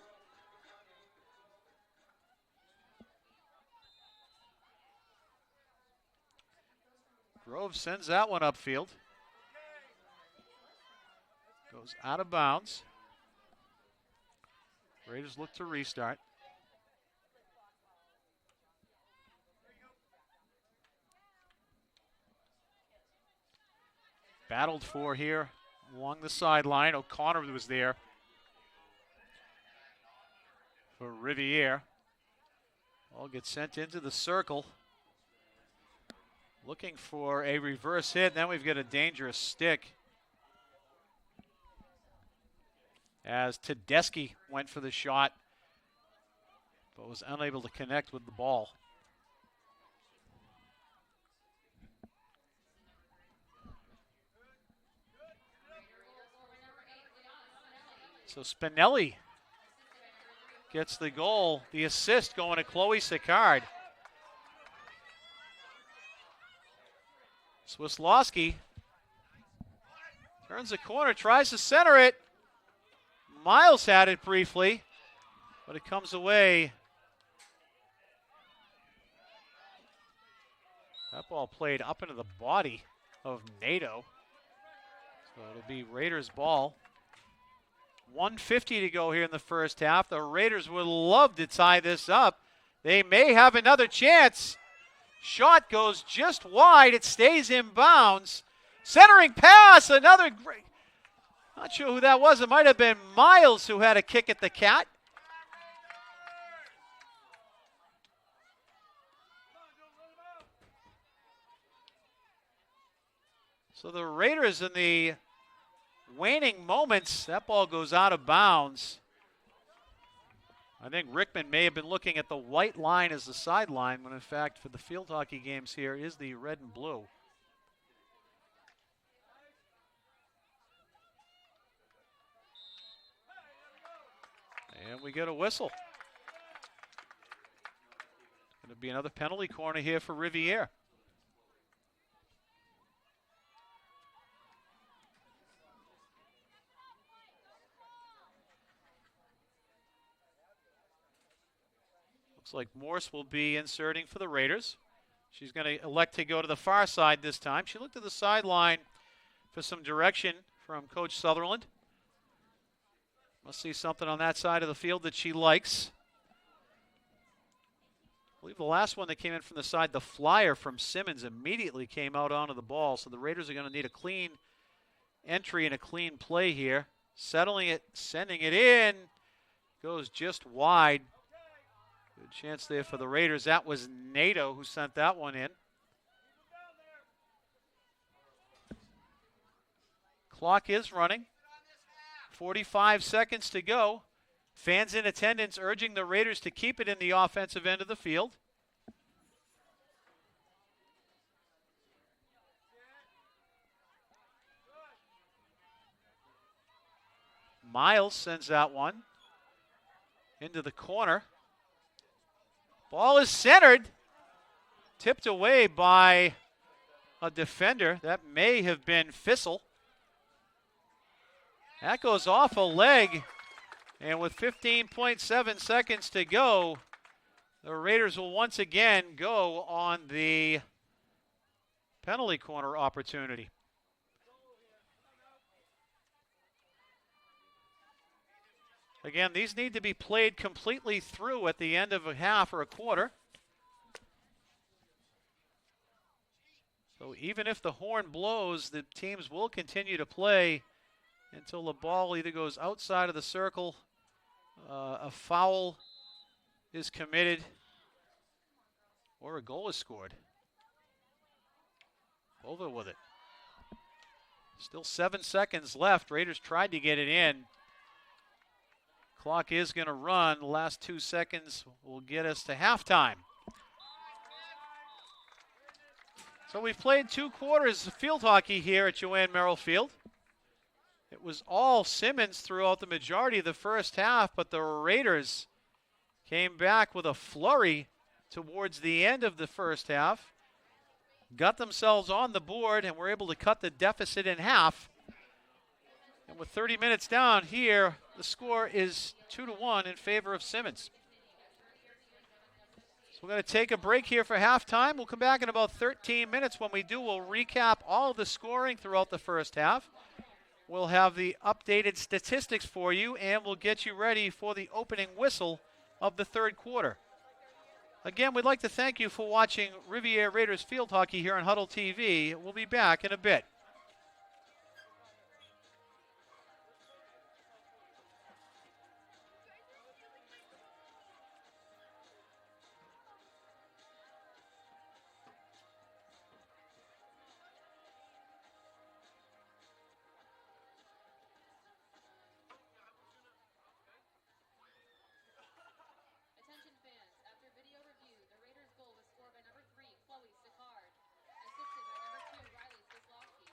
Grove sends that one upfield. Goes out of bounds. Raiders look to restart. Battled for here along the sideline. O'Connor was there for Rivier. Ball gets sent into the circle. Looking for a reverse hit. Now we've got a dangerous stick, as Tedeschi went for the shot, but was unable to connect with the ball. So Spinelli gets the goal, the assist going to Chloe Sicard. Swislowski turns the corner, tries to center it. Miles had it briefly, but it comes away. That ball played up into the body of Nato. So it'll be Raiders ball. 1:50 to go here in the first half. The Raiders would love to tie this up. They may have another chance. Shot goes just wide. It stays in bounds. Centering pass, another great. Not sure who that was. It might have been Miles who had a kick at the cat. So the Raiders in the waning moments, that ball goes out of bounds. I think Rickman may have been looking at the white line as the sideline, when in fact for the field hockey games here is the red and blue. And we get a whistle. Going to be another penalty corner here for Rivier. Looks like Morse will be inserting for the Raiders. She's going to elect to go to the far side this time. She looked at the sideline for some direction from Coach Sutherland. Must see something on that side of the field that she likes. I believe the last one that came in from the side, the flyer from Simmons, immediately came out onto the ball. So the Raiders are going to need a clean entry and a clean play here. Settling it, sending it in. Goes just wide. Good chance there for the Raiders. That was Nato who sent that one in. Clock is running. 45 seconds to go. Fans in attendance urging the Raiders to keep it in the offensive end of the field. Miles sends that one into the corner. Ball is centered. Tipped away by a defender. That may have been Fissel. That goes off a leg, and with 15.7 seconds to go, the Raiders will once again go on the penalty corner opportunity. Again, these need to be played completely through at the end of a half or a quarter. So even if the horn blows, the teams will continue to play until the ball either goes outside of the circle, a foul is committed, or a goal is scored. Over with it. Still 7 seconds left. Raiders tried to get it in. Clock is going to run. The last 2 seconds will get us to halftime. So we've played 2 quarters of field hockey here at Joanne Merrill Field. It was all Simmons throughout the majority of the first half, but the Raiders came back with a flurry towards the end of the first half, got themselves on the board, and were able to cut the deficit in half. And with 30 minutes down here, the score is 2-1 in favor of Simmons. So we're going to take a break here for halftime. We'll come back in about 13 minutes. When we do, we'll recap all of the scoring throughout the first half. We'll have the updated statistics for you, and we'll get you ready for the opening whistle of the third quarter. Again, we'd like to thank you for watching Rivier Raiders Field Hockey here on Huddle TV. We'll be back in a bit. Attention fans, after video review, the Raiders' goal was scored by number 3, Chloe Sicard, assisted by number 2, Riley Swislowski.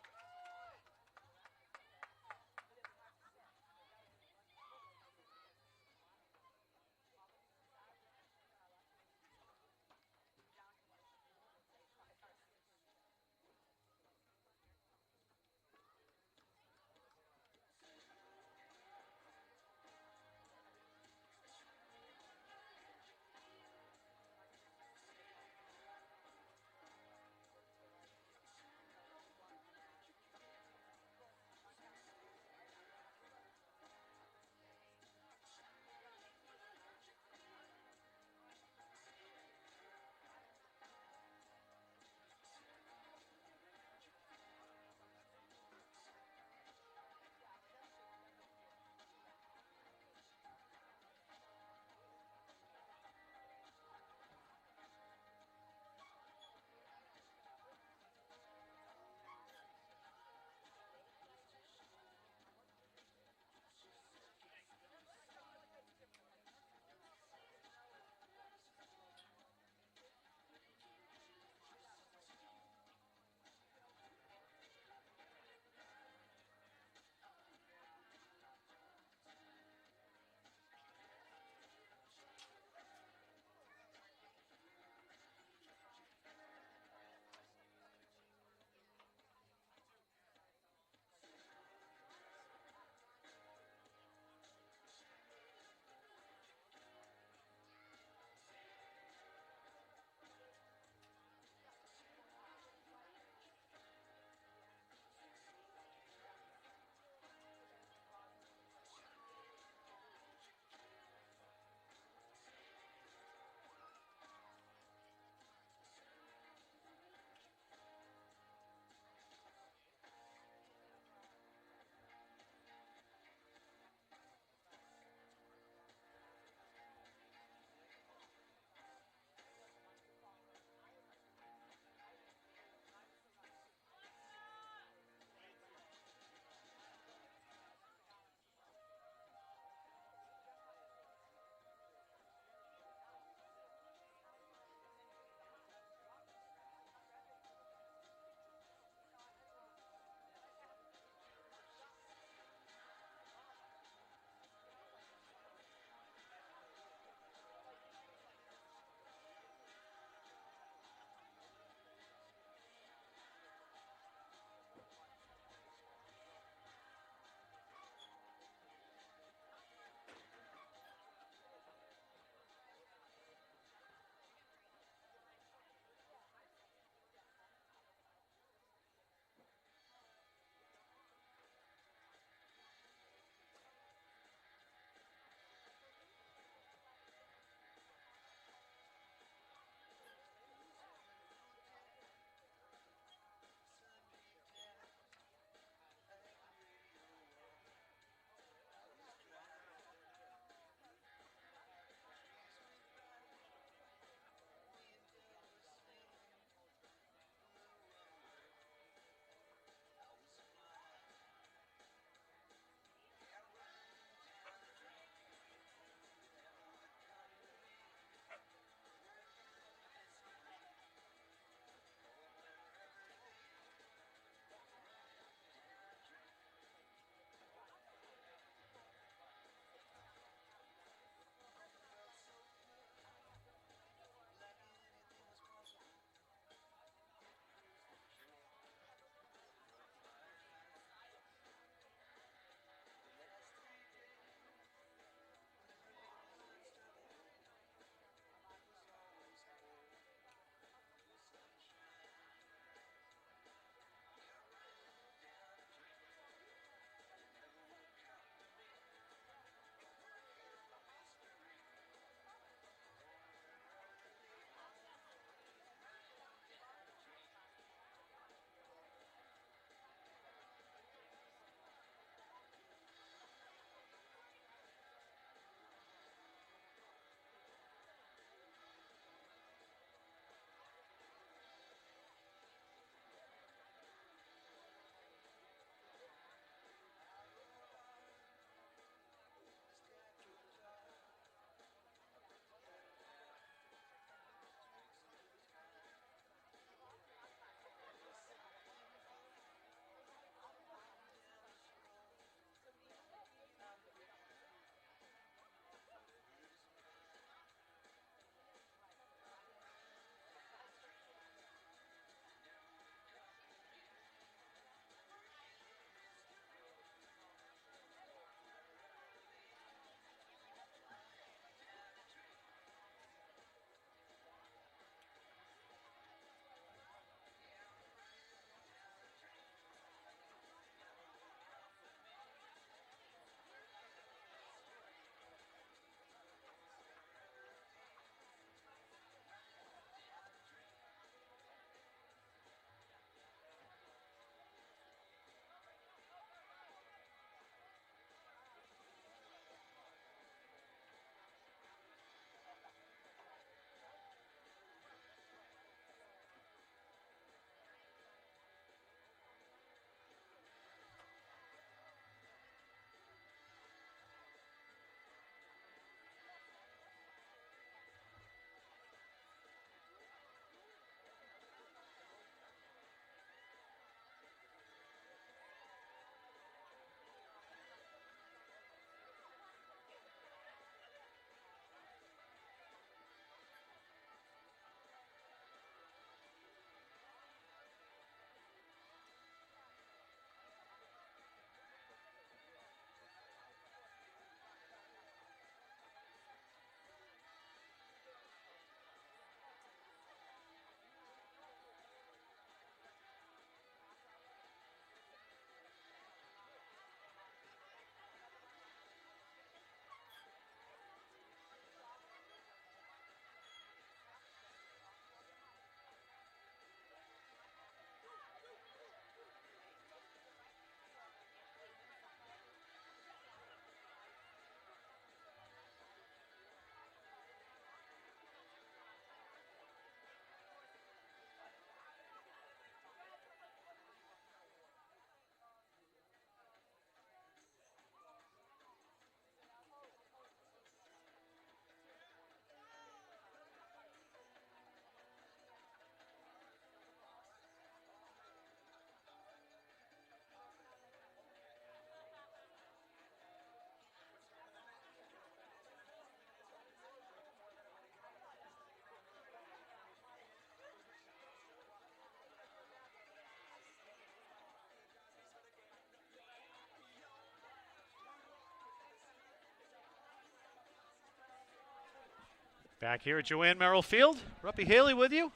Back here at Joanne Merrill Field, Ruppy Haley with you.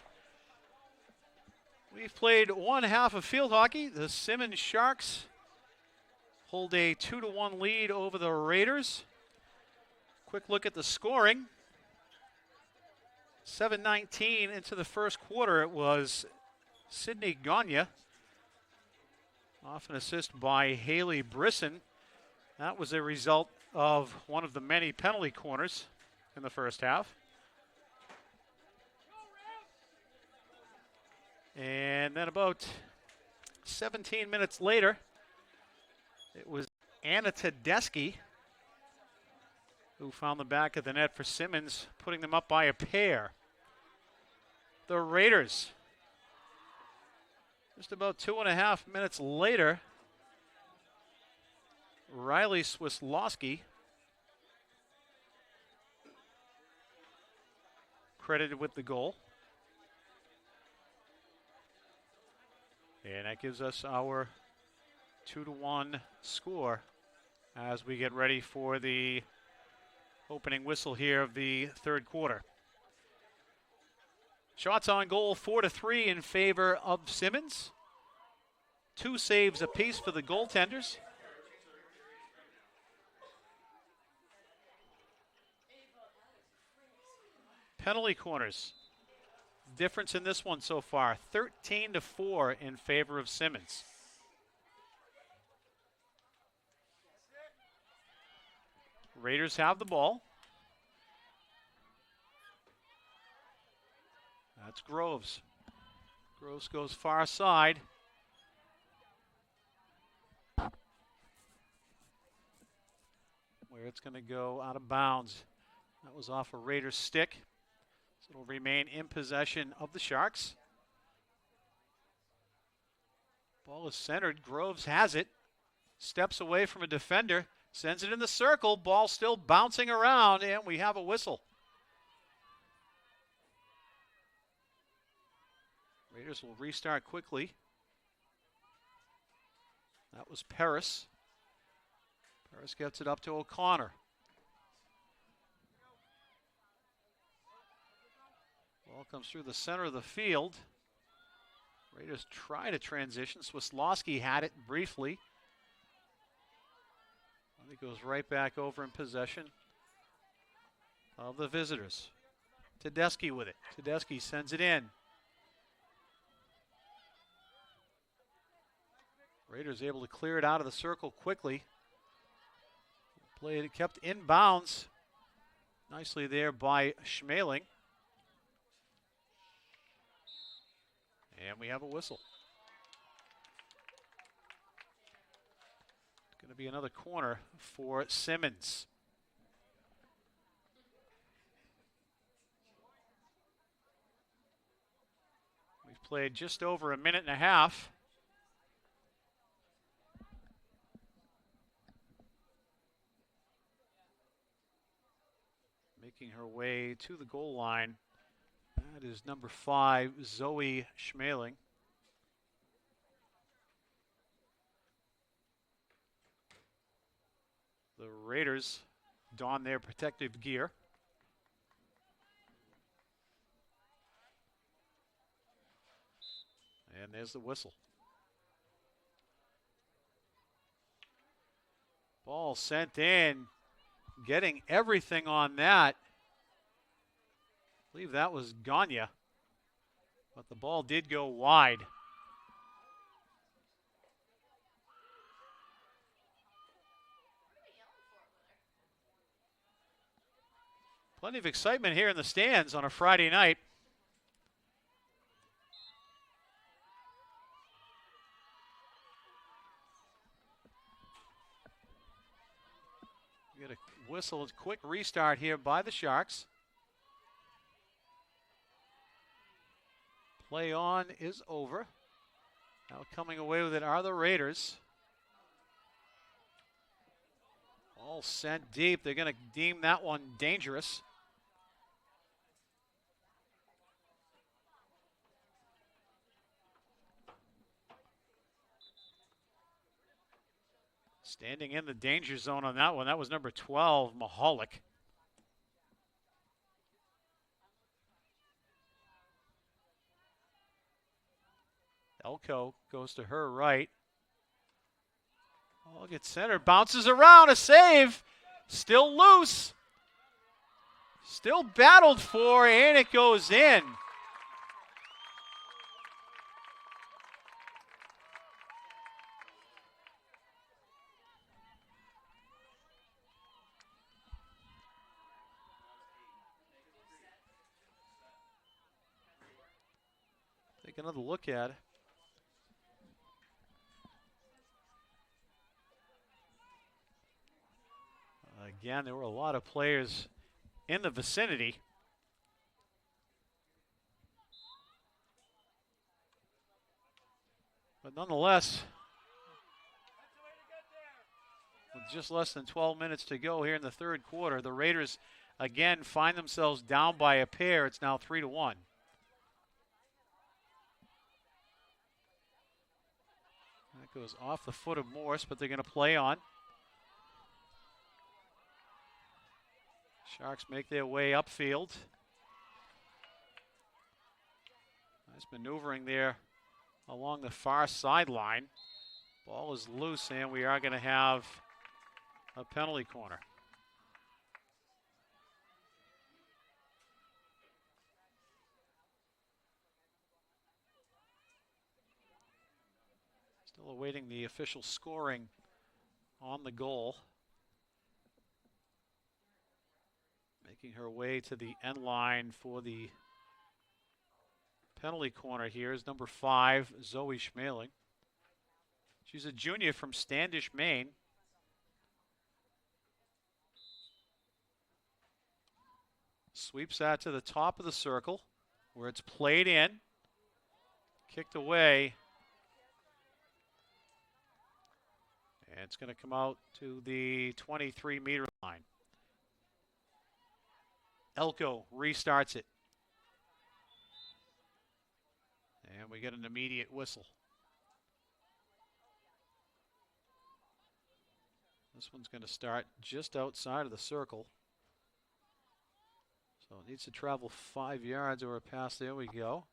We've played one half of field hockey. The Simmons Sharks hold a 2-1 lead over the Raiders. Quick look at the scoring. 7:19 into the first quarter, it was Sydney Gagne off an assist by Haley Brisson. That was a result of one of the many penalty corners in the first half. And then about 17 minutes later, it was Anna Tedeschi who found the back of the net for Simmons, putting them up by a pair. The Raiders, just about 2.5 minutes later, Riley Swislowski, credited with the goal. And that gives us our 2-1 score as we get ready for the opening whistle here of the third quarter. Shots on goal 4-3 in favor of Simmons. 2 saves apiece for the goaltenders. Penalty corners. Difference in this one so far, 13-4 in favor of Simmons. Raiders have the ball. That's Groves. Groves goes far side. Where it's going to go out of bounds. That was off a Raiders stick. So it'll remain in possession of the Sharks. Ball is centered. Groves has it. Steps away from a defender. Sends it in the circle. Ball still bouncing around, and we have a whistle. Raiders will restart quickly. That was Paris. Paris gets it up to O'Connor. Ball comes through the center of the field. Raiders try to transition. Swislowski had it briefly. It goes right back over in possession of the visitors. Tedeschi with it. Tedeschi sends it in. Raiders able to clear it out of the circle quickly. Played it, kept in bounds. Nicely there by Schmeling. And we have a whistle. It's going to be another corner for Simmons. We've played just over a minute and a half. Making her way to the goal line. That is number 5, Zoe Schmeling. The Raiders don their protective gear. And there's the whistle. Ball sent in, getting everything on that. I believe that was Gagne, but the ball did go wide. Plenty of excitement here in the stands on a Friday night. We get a whistle, a quick restart here by the Sharks. Play on is over. Now coming away with it are the Raiders. All sent deep. They're going to deem that one dangerous. Standing in the danger zone on that one, that was number 12, Mahalik. Elko goes to her right. Ball gets centered, bounces around, a save. Still loose. Still battled for, and it goes in. Take another look at it. Again, there were a lot of players in the vicinity. But nonetheless, with just less than 12 minutes to go here in the third quarter, the Raiders again find themselves down by a pair. It's now 3-1. That goes off the foot of Morse, but they're going to play on. Sharks make their way upfield. Nice maneuvering there along the far sideline. Ball is loose, and we are going to have a penalty corner. Still awaiting the official scoring on the goal. Making her way to the end line for the penalty corner here is number 5, Zoe Schmeling. She's a junior from Standish, Maine. Sweeps that to the top of the circle where it's played in. Kicked away. And it's going to come out to the 23-meter line. Elko restarts it. And we get an immediate whistle. This one's going to start just outside of the circle. So it needs to travel 5 yards or a pass. There we go.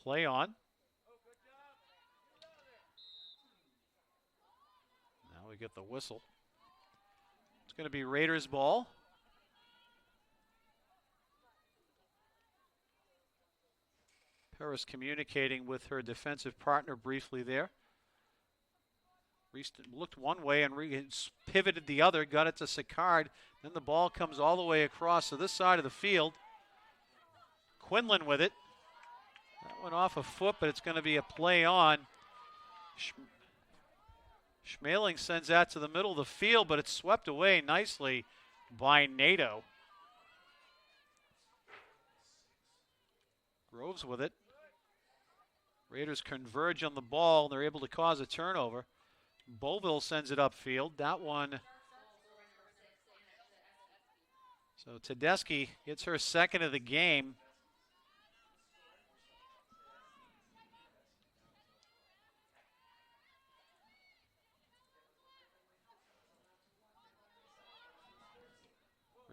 Play on. Now we get the whistle. It's going to be Raiders ball. Paris communicating with her defensive partner briefly there. Looked one way and pivoted the other, got it to Sicard. Then the ball comes all the way across to this side of the field. Quinlan with it. That went off a foot, but it's going to be a play on. Schmeling sends that to the middle of the field, but it's swept away nicely by Nato. Groves with it. Raiders converge on the ball, and they're able to cause a turnover. Beauville sends it upfield. That one. So Tedeschi gets her second of the game.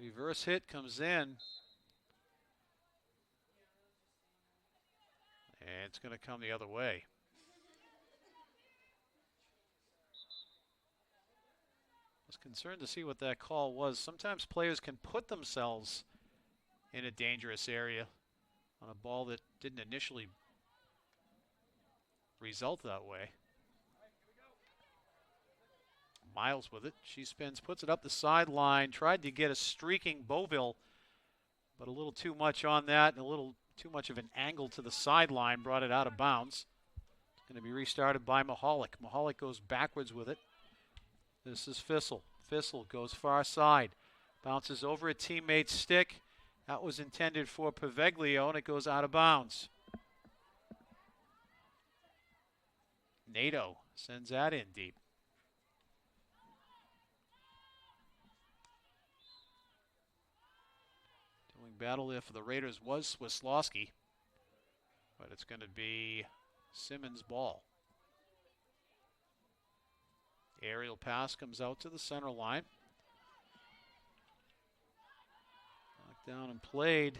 Reverse hit comes in. And it's going to come the other way. I was concerned to see what that call was. Sometimes players can put themselves in a dangerous area on a ball that didn't initially result that way. Miles with it. She spins, puts it up the sideline, tried to get a streaking Beauville, but a little too much on that, and a little too much of an angle to the sideline, brought it out of bounds. It's going to be restarted by Mahalik. Mahalik goes backwards with it. This is Fissel. Fissel goes far side. Bounces over a teammate's stick. That was intended for Paveglio, and it goes out of bounds. Nato sends that in deep. Doing battle there for the Raiders was Swislawski, but it's going to be Simmons' ball. Aerial pass comes out to the center line. Knocked down and played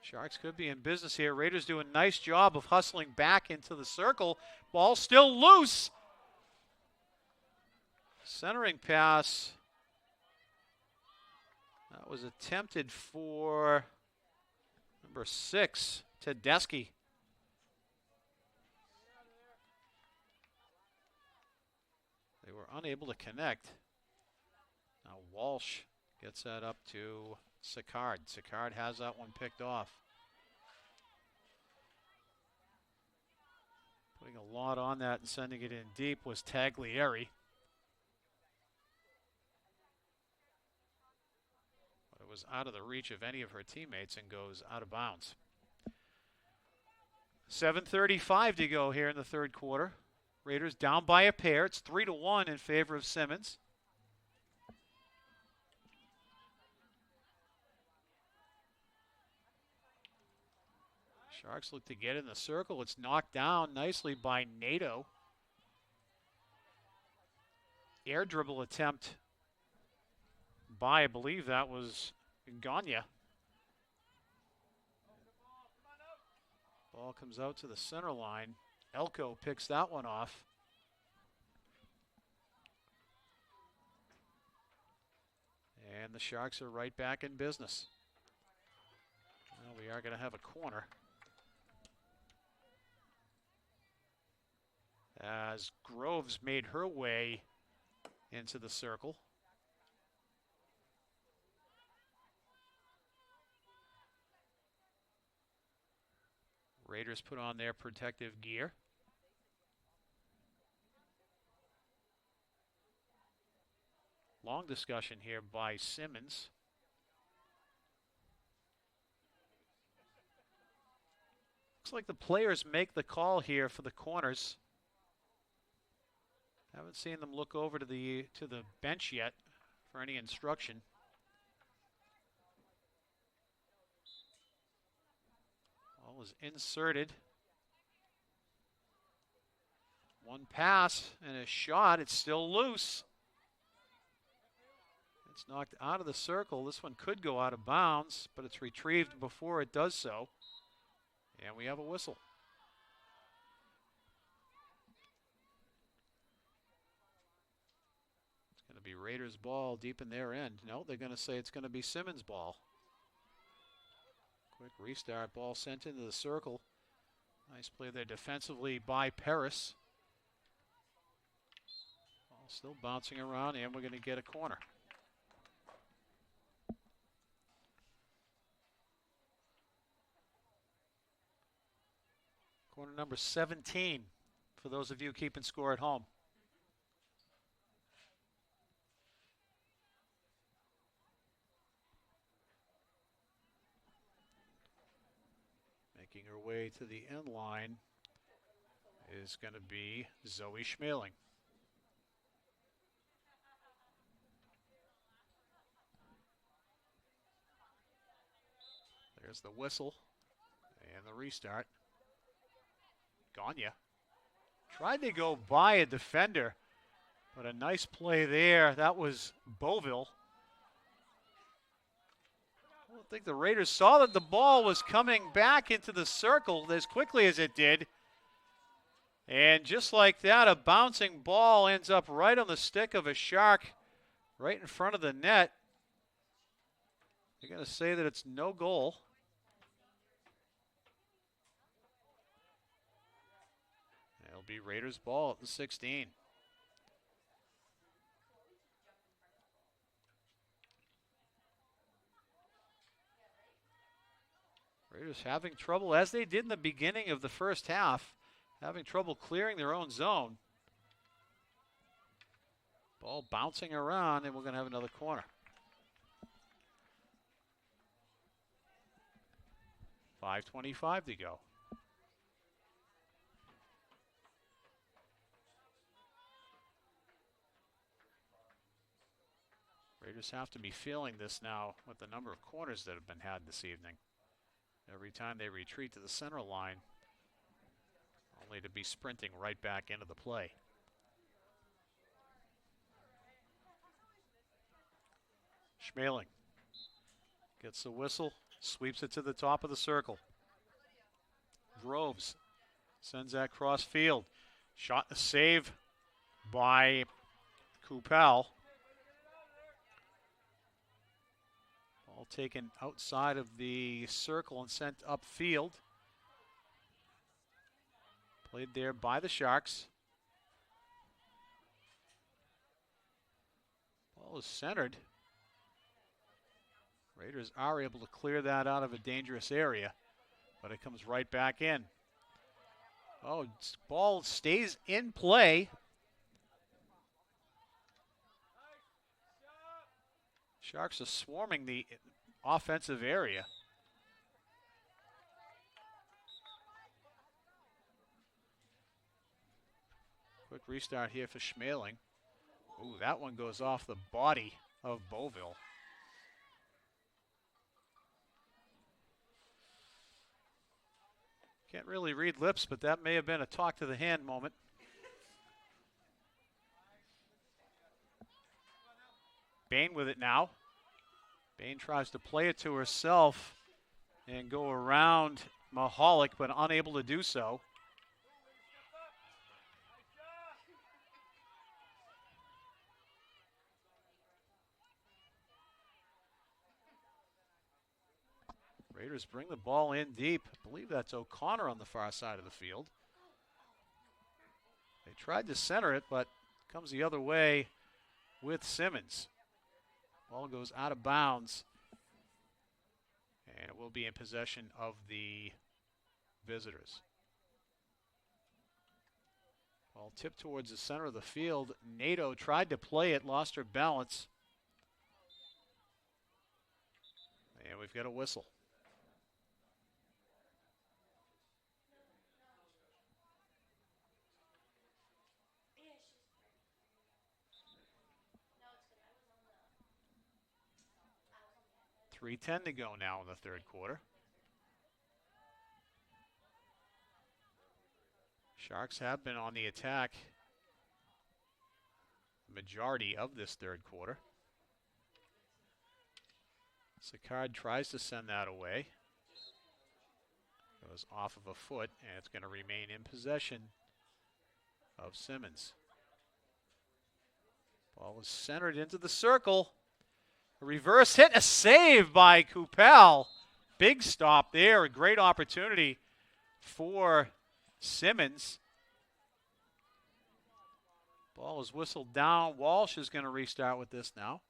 Sharks could be in business here. Raiders do a nice job of hustling back into the circle. Ball still loose. Centering pass. That was attempted for number 6, Tedeschi. They were unable to connect. Now Walsh gets that up to Sicard. Sicard has that one picked off. Putting a lot on that and sending it in deep was Taglieri. But it was out of the reach of any of her teammates and goes out of bounds. 7:35 to go here in the third quarter. Raiders down by a pair. It's 3-1 in favor of Simmons. Sharks look to get in the circle. It's knocked down nicely by Nato. Air dribble attempt by, I believe that was Gagne. Ball comes out to the center line. Elko picks that one off. And the Sharks are right back in business. Well, we are going to have a corner. As Groves made her way into the circle. Raiders put on their protective gear. Long discussion here by Simmons. Looks like the players make the call here for the corners. Haven't seen them look over to the bench yet for any instruction. Ball is inserted. One pass and a shot. It's still loose. It's knocked out of the circle. This one could go out of bounds, but it's retrieved before it does so. And we have a whistle. Be Raiders ball deep in their end. No, they're going to say it's going to be Simmons ball. Quick restart, ball sent into the circle. Nice play there defensively by Paris. Ball still bouncing around, and we're going to get a corner. Corner number 17 for those of you keeping score at home. Making her way to the end line is going to be Zoe Schmeling. There's the whistle and the restart. Gagne tried to go by a defender, but a nice play there. That was Beauville. I don't think the Raiders saw that the ball was coming back into the circle as quickly as it did. And just like that, a bouncing ball ends up right on the stick of a Shark right in front of the net. They're going to say that it's no goal. It'll be Raiders ball at the 16. Raiders having trouble, as they did in the beginning of the first half, having trouble clearing their own zone. Ball bouncing around, and we're going to have another corner. .5:25 to go. Raiders have to be feeling this now with the number of corners that have been had this evening. Every time they retreat to the center line, only to be sprinting right back into the play. Schmeling gets the whistle, Sweeps it to the top of the circle. Groves sends that cross field. Shot and save by Kupal. Ball taken outside of the circle and sent upfield. Played there by the Sharks. Ball is centered. Raiders are able to clear that out of a dangerous area, but it comes right back in. Oh, ball stays in play. Sharks are swarming the offensive area. Quick restart here for Schmeling. Ooh, that one goes off the body of Beauville. Can't really read lips, but that may have been a talk to the hand moment. Bain with it now. Bain tries to play it to herself and go around Mahalik, but unable to do so. Raiders bring the ball in deep. I believe that's O'Connor on the far side of the field. They tried to center it, but comes the other way with Simmons. Ball goes out of bounds, and it will be in possession of the visitors. Ball tipped towards the center of the field. Nato tried to play it, lost her balance. And we've got a whistle. .310 to go now in the third quarter. Sharks have been on the attack the majority of this third quarter. Sicard tries to send that away. Goes off of a foot, and it's going to remain in possession of Simmons. Ball is centered into the circle. A reverse hit, a save by Kupal. Big stop there, a great opportunity for Simmons. Ball is whistled down. Walsh is going to restart with this now.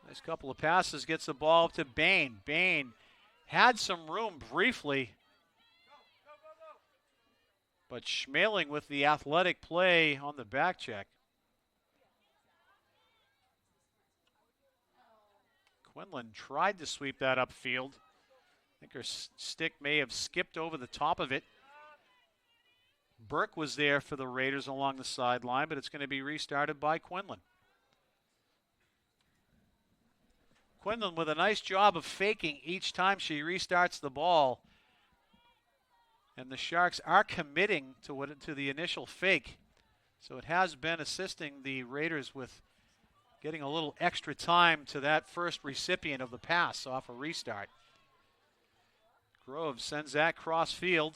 Nice couple of passes, gets the ball up to Bain. Bain had some room briefly, but Schmeling with the athletic play on the back check. Quinlan tried to sweep that upfield. I think her stick may have skipped over the top of it. Burke was there for the Raiders along the sideline, but it's going to be restarted by Quinlan. Quinlan with a nice job of faking each time she restarts the ball. And the Sharks are committing to the initial fake. So it has been assisting the Raiders with getting a little extra time to that first recipient of the pass off a restart. Groves sends that cross field.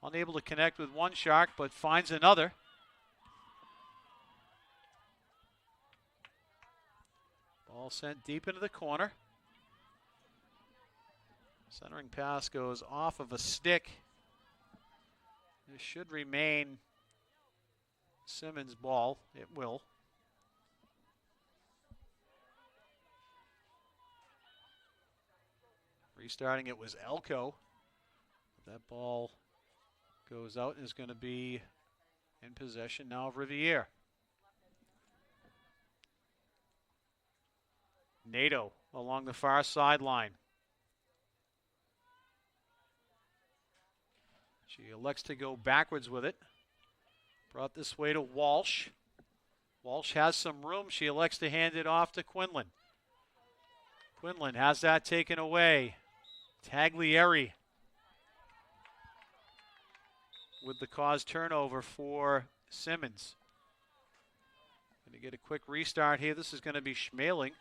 Unable to connect with one Shark, but finds another. Ball sent deep into the corner. Centering pass goes off of a stick. This should remain Simmons' ball. It will. Restarting it was Elko. That ball goes out and is going to be in possession now of Rivier. Nato along the far sideline. She elects to go backwards with it. Brought this way to Walsh. Walsh has some room. She elects to hand it off to Quinlan. Quinlan has that taken away. Taglieri with the cause turnover for Simmons. Going to get a quick restart here. This is going to be Schmeling.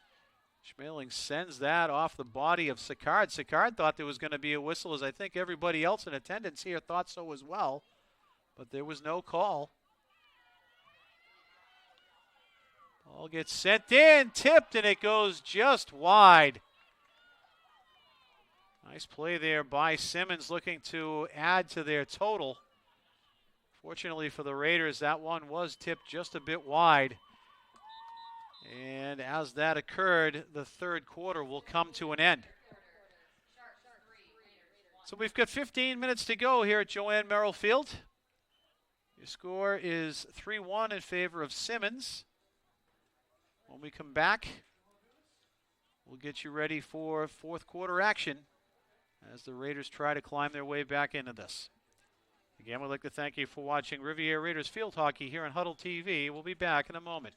Schmeling sends that off the body of Sicard. Sicard thought there was going to be a whistle, as I think everybody else in attendance here thought so as well. But there was no call. Ball gets sent in, tipped, and it goes just wide. Nice play there by Simmons, looking to add to their total. Fortunately for the Raiders, that one was tipped just a bit wide. And as that occurred, the third quarter will come to an end. So we've got 15 minutes to go here at Joanne Merrill Field. Your score is 3-1 in favor of Simmons. When we come back, we'll get you ready for fourth quarter action as the Raiders try to climb their way back into this. Again, we'd like to thank you for watching Rivier Raiders Field Hockey here on Huddle TV. We'll be back in a moment.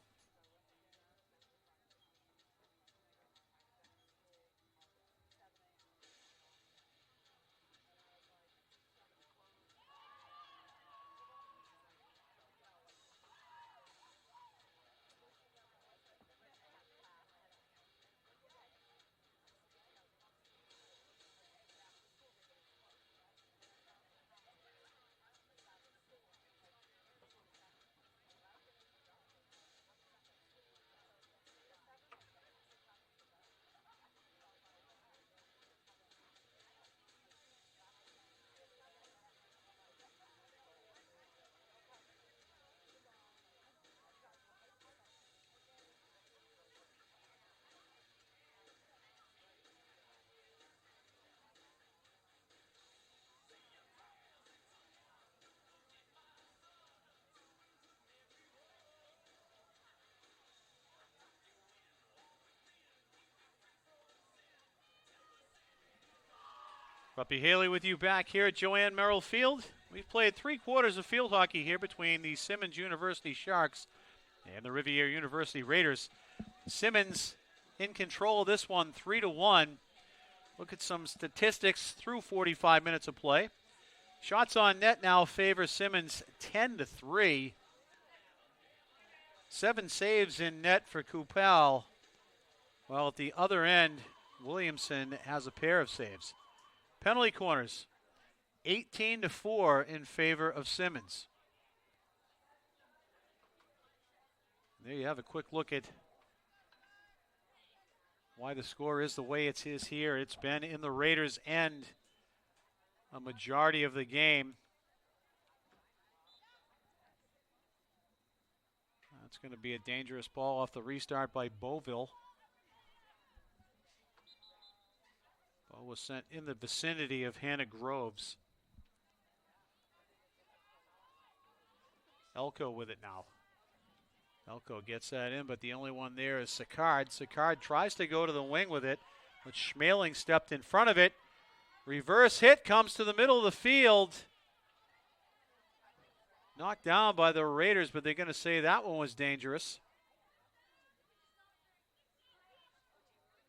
Ruppy Haley with you back here at Joanne Merrill Field. We've played 3 quarters of field hockey here between the Simmons University Sharks and the Rivier University Raiders. Simmons in control of this one, 3-1. Look at some statistics through 45 minutes of play. Shots on net now favor Simmons 10-3. 7 saves in net for Kupal. While at the other end, Williamson has a pair of saves. Penalty corners, 18-4 in favor of Simmons. There you have a quick look at why the score is the way it is here. It's been in the Raiders' end a majority of the game. That's going to be a dangerous ball off the restart by Beauville. Ball was sent in the vicinity of Hannah Groves. Elko with it now. Elko gets that in, but the only one there is Sicard. Sicard tries to go to the wing with it, but Schmeling stepped in front of it. Reverse hit comes to the middle of the field. Knocked down by the Raiders, but they're going to say that one was dangerous.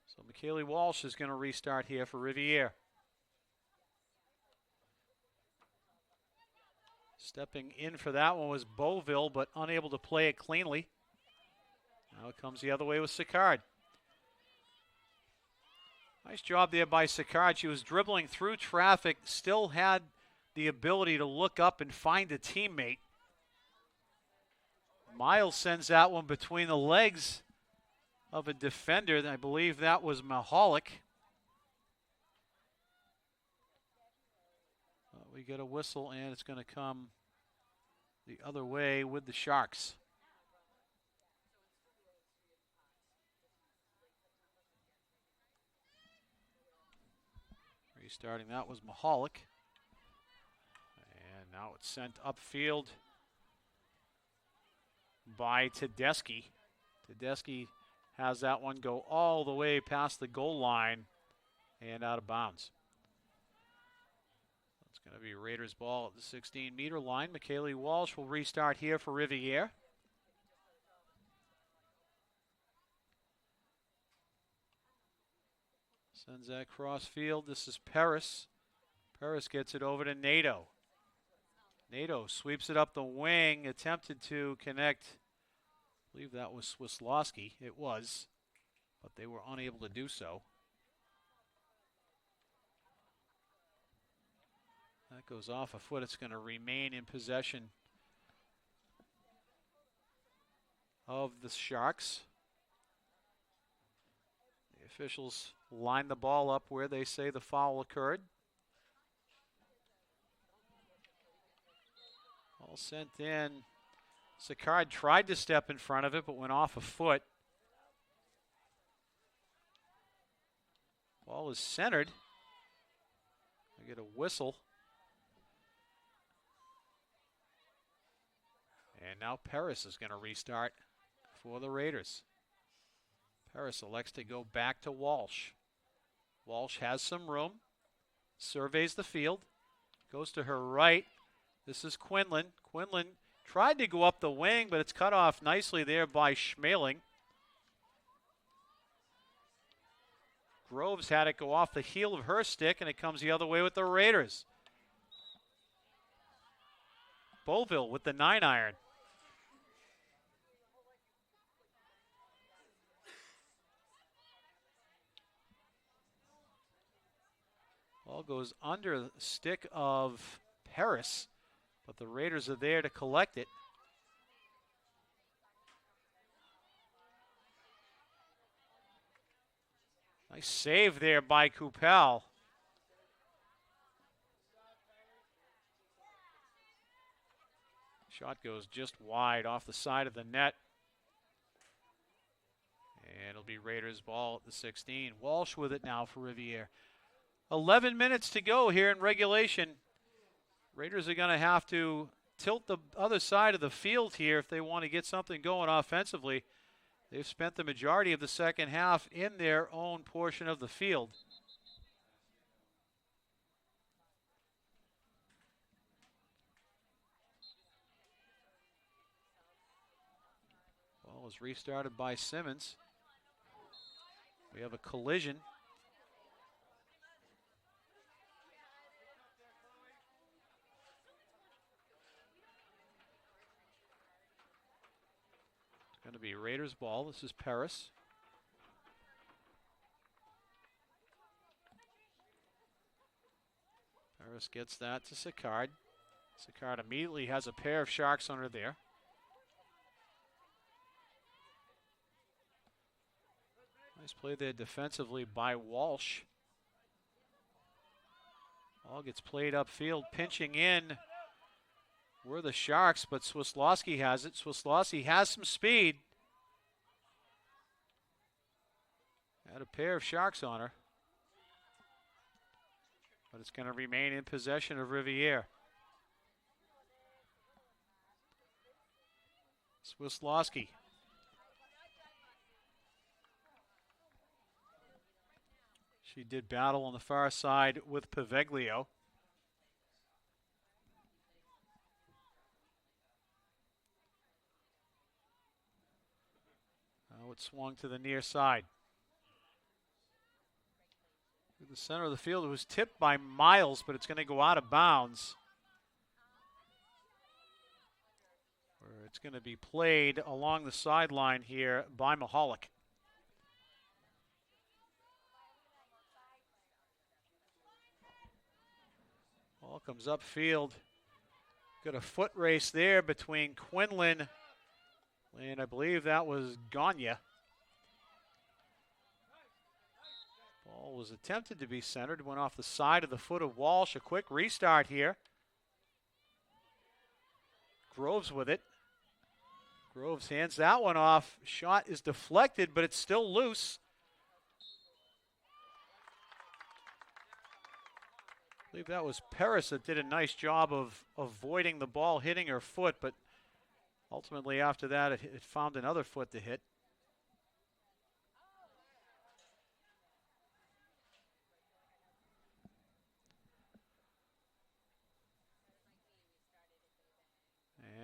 So McKaylee Walsh is going to restart here for Rivier. Stepping in for that one was Beauville, but unable to play it cleanly. Now it comes the other way with Sicard. Nice job there by Sicard. She was dribbling through traffic, still had the ability to look up and find a teammate. Miles sends that one between the legs of a defender. I believe that was Mahalik. We get a whistle, and it's going to come the other way with the Sharks. Restarting that was Mahalik. And now it's sent upfield by Tedeschi. Tedeschi has that one go all the way past the goal line and out of bounds. It's going to be Raiders ball at the 16-meter line. McKaylee Walsh will restart here for Rivier. Sends that cross field. This is Paris. Paris gets it over to Nato. Nato sweeps it up the wing, attempted to connect. I believe that was Swislowski. It was. but they were unable to do so. That goes off a foot. It's going to remain in possession of the Sharks. The officials line the ball up where they say the foul occurred. All sent in. Sicard tried to step in front of it, but went off a foot. Ball is centered. We get a whistle. And now Paris is going to restart for the Raiders. Paris elects to go back to Walsh. Walsh has some room, surveys the field, goes to her right. This is Quinlan. Quinlan tried to go up the wing, but it's cut off nicely there by Schmeling. Groves had it go off the heel of her stick, and it comes the other way with the Raiders. Beauville with the 9-iron. Ball goes under the stick of Paris, but the Raiders are there to collect it. Nice save there by Coupal. Shot goes just wide off the side of the net. And it'll be Raiders ball at the 16. Walsh with it now for Rivier. 11 minutes to go here in regulation. Raiders are going to have to tilt the other side of the field here if they want to get something going offensively. They've spent the majority of the second half in their own portion of the field. Ball is restarted by Simmons. We have a collision. Going to be Raiders ball. This is Paris. Paris gets that to Sicard. Sicard immediately has a pair of Sharks under there. Nice play there defensively by Walsh. Ball gets played upfield, pinching in. We're the Sharks, but Swislawski has it. Swislawski has some speed. Had a pair of Sharks on her. But it's going to remain in possession of Rivier. Swislawski. She did battle on the far side with Paveglio. Now it swung to the near side. To the center of the field, it was tipped by Miles, but it's going to go out of bounds. It's going to be played along the sideline here by Mahalik. Ball comes upfield. Got a foot race there between Quinlan and I believe that was Gagne. Ball was attempted to be centered, went off the side of the foot of Walsh. A quick restart here. Groves with it. Groves hands that one off. Shot is deflected, but it's still loose. I believe that was Paris that did a nice job of avoiding the ball hitting her foot, but ultimately after that it found another foot to hit.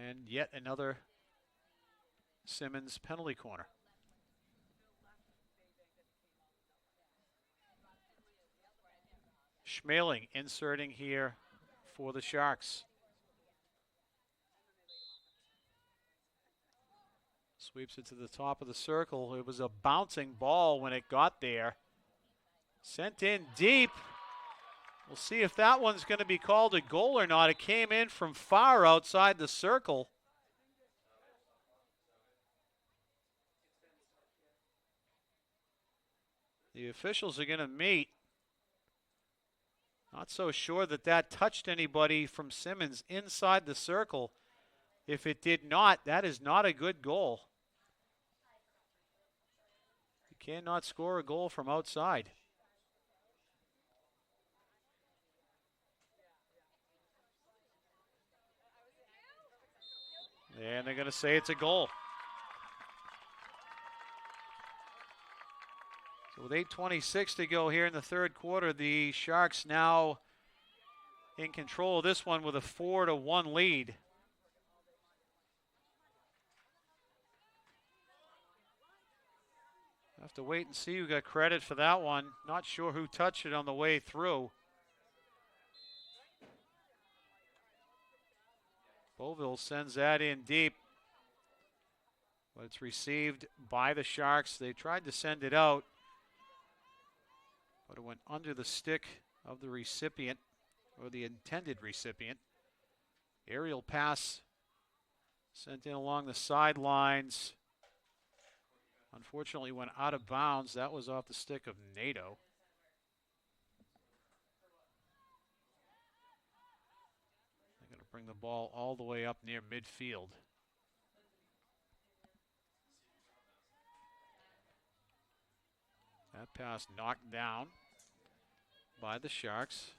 And yet another Simmons penalty corner. Schmeling inserting here for the Sharks. Sweeps it to the top of the circle. It was a bouncing ball when it got there. Sent in deep. We'll see if that one's going to be called a goal or not. It came in from far outside the circle. The officials are going to meet. Not so sure that that touched anybody from Simmons inside the circle. If it did not, that is not a good goal. You cannot score a goal from outside. And they're going to say it's a goal. So with 8:26 to go here in the third quarter, the Sharks now in control of this one with a 4-1 lead. Have to wait and see who got credit for that one. Not sure who touched it on the way through. Beauville sends that in deep, but it's received by the Sharks. They tried to send it out, but it went under the stick of the recipient, or the intended recipient. Aerial pass sent in along the sidelines. Unfortunately went out of bounds. That was off the stick of Nato. They're going to bring the ball all the way up near midfield. That pass knocked down by the Sharks.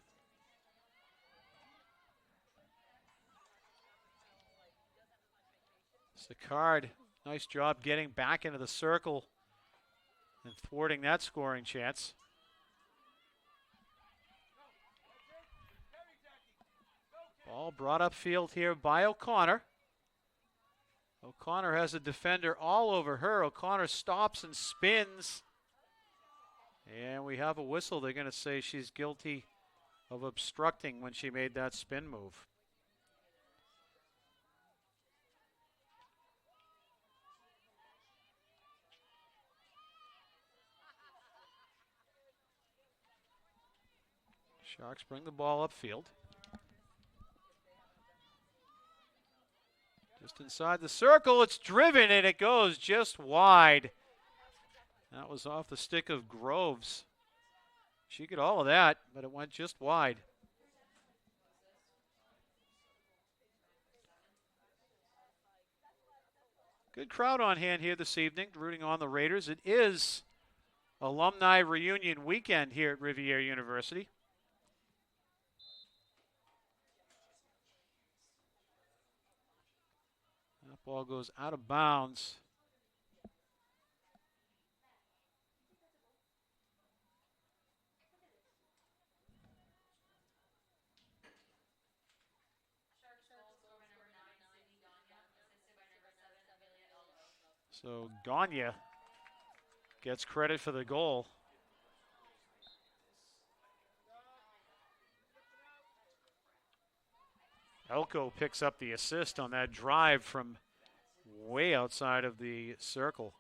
Sicard, nice job getting back into the circle and thwarting that scoring chance. Ball brought upfield here by O'Connor. O'Connor has a defender all over her. O'Connor stops and spins. And we have a whistle. They're going to say she's guilty of obstructing when she made that spin move. Sharks bring the ball upfield. Just inside the circle, it's driven and it goes just wide. That was off the stick of Groves. She got all of that, but it went just wide. Good crowd on hand here this evening, rooting on the Raiders. It is alumni reunion weekend here at Rivier University. That ball goes out of bounds. So Gagne gets credit for the goal. Elko picks up the assist on that drive from way outside of the circle.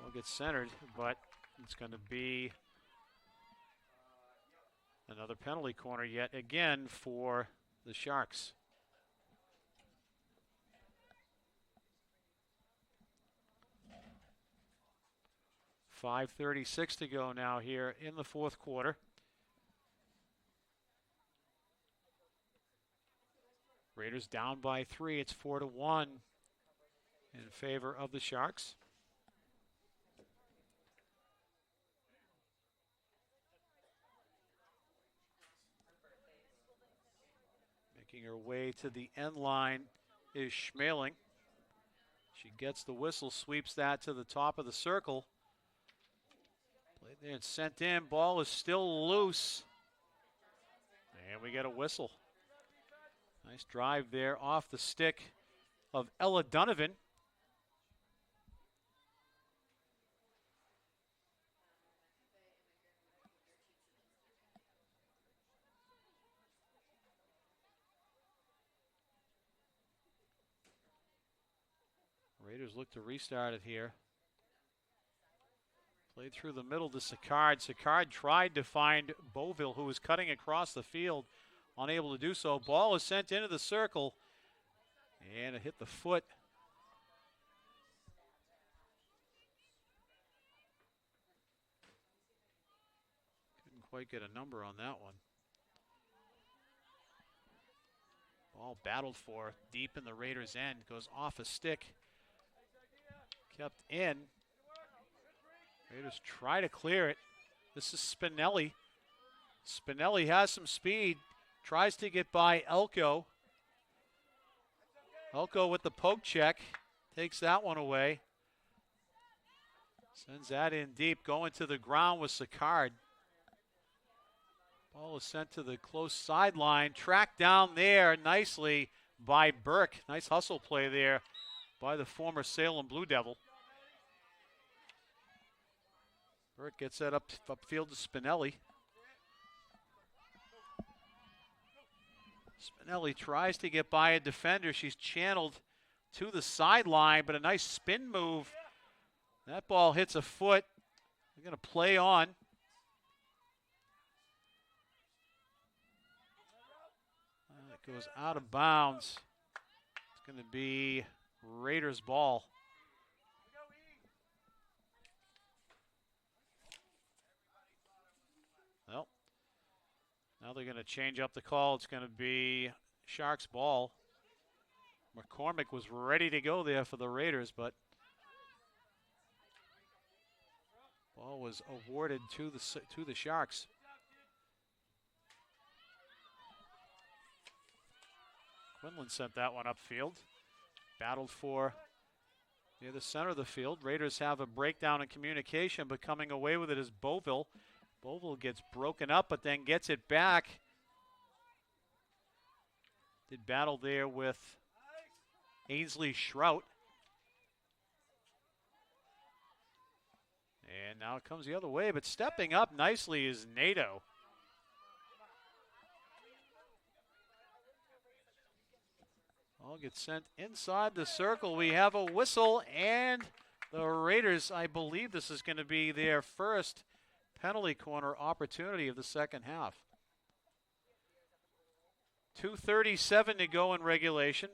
Ball gets centered, but it's going to be another penalty corner yet again for the Sharks. .536 to go now here in the fourth quarter. Raiders down by 3. It's 4-1 in favor of the Sharks. Making her way to the end line is Schmeling. She gets the whistle, sweeps that to the top of the circle. Played there and sent in. Ball is still loose. And we get a whistle. Nice drive there off the stick of Ella Donovan. Raiders look to restart it here. Played through the middle to Sicard. Sicard tried to find Beauville, who was cutting across the field, unable to do so. Ball is sent into the circle, and it hit the foot. Couldn't quite get a number on that one. Ball battled for deep in the Raiders' end. Goes off a stick. Kept in. Raiders try to clear it. This is Spinelli. Spinelli has some speed. Tries to get by Elko. Elko with the poke check. Takes that one away. Sends that in deep. Going to the ground with Sicard. Ball is sent to the close sideline. Tracked down there nicely by Burke. Nice hustle play there by the former Salem Blue Devil. Burke gets that upfield to Spinelli. Spinelli tries to get by a defender. She's channeled to the sideline, but a nice spin move. That ball hits a foot. They're going to play on. It goes out of bounds. It's going to be Raiders ball. Well, now they're going to change up the call. It's going to be Sharks ball. McCormick was ready to go there for the Raiders, but ball was awarded to the Sharks. Quinlan sent that one upfield. Battled for near the center of the field. Raiders have a breakdown in communication, but coming away with it is Beauville. Beauville gets broken up, but then gets it back. Did battle there with Ainsley Shrout. And now it comes the other way, but stepping up nicely is Nato. Ball gets sent inside the circle. We have a whistle, and the Raiders, I believe this is going to be their first penalty corner opportunity of the second half. 2:37 to go in regulation.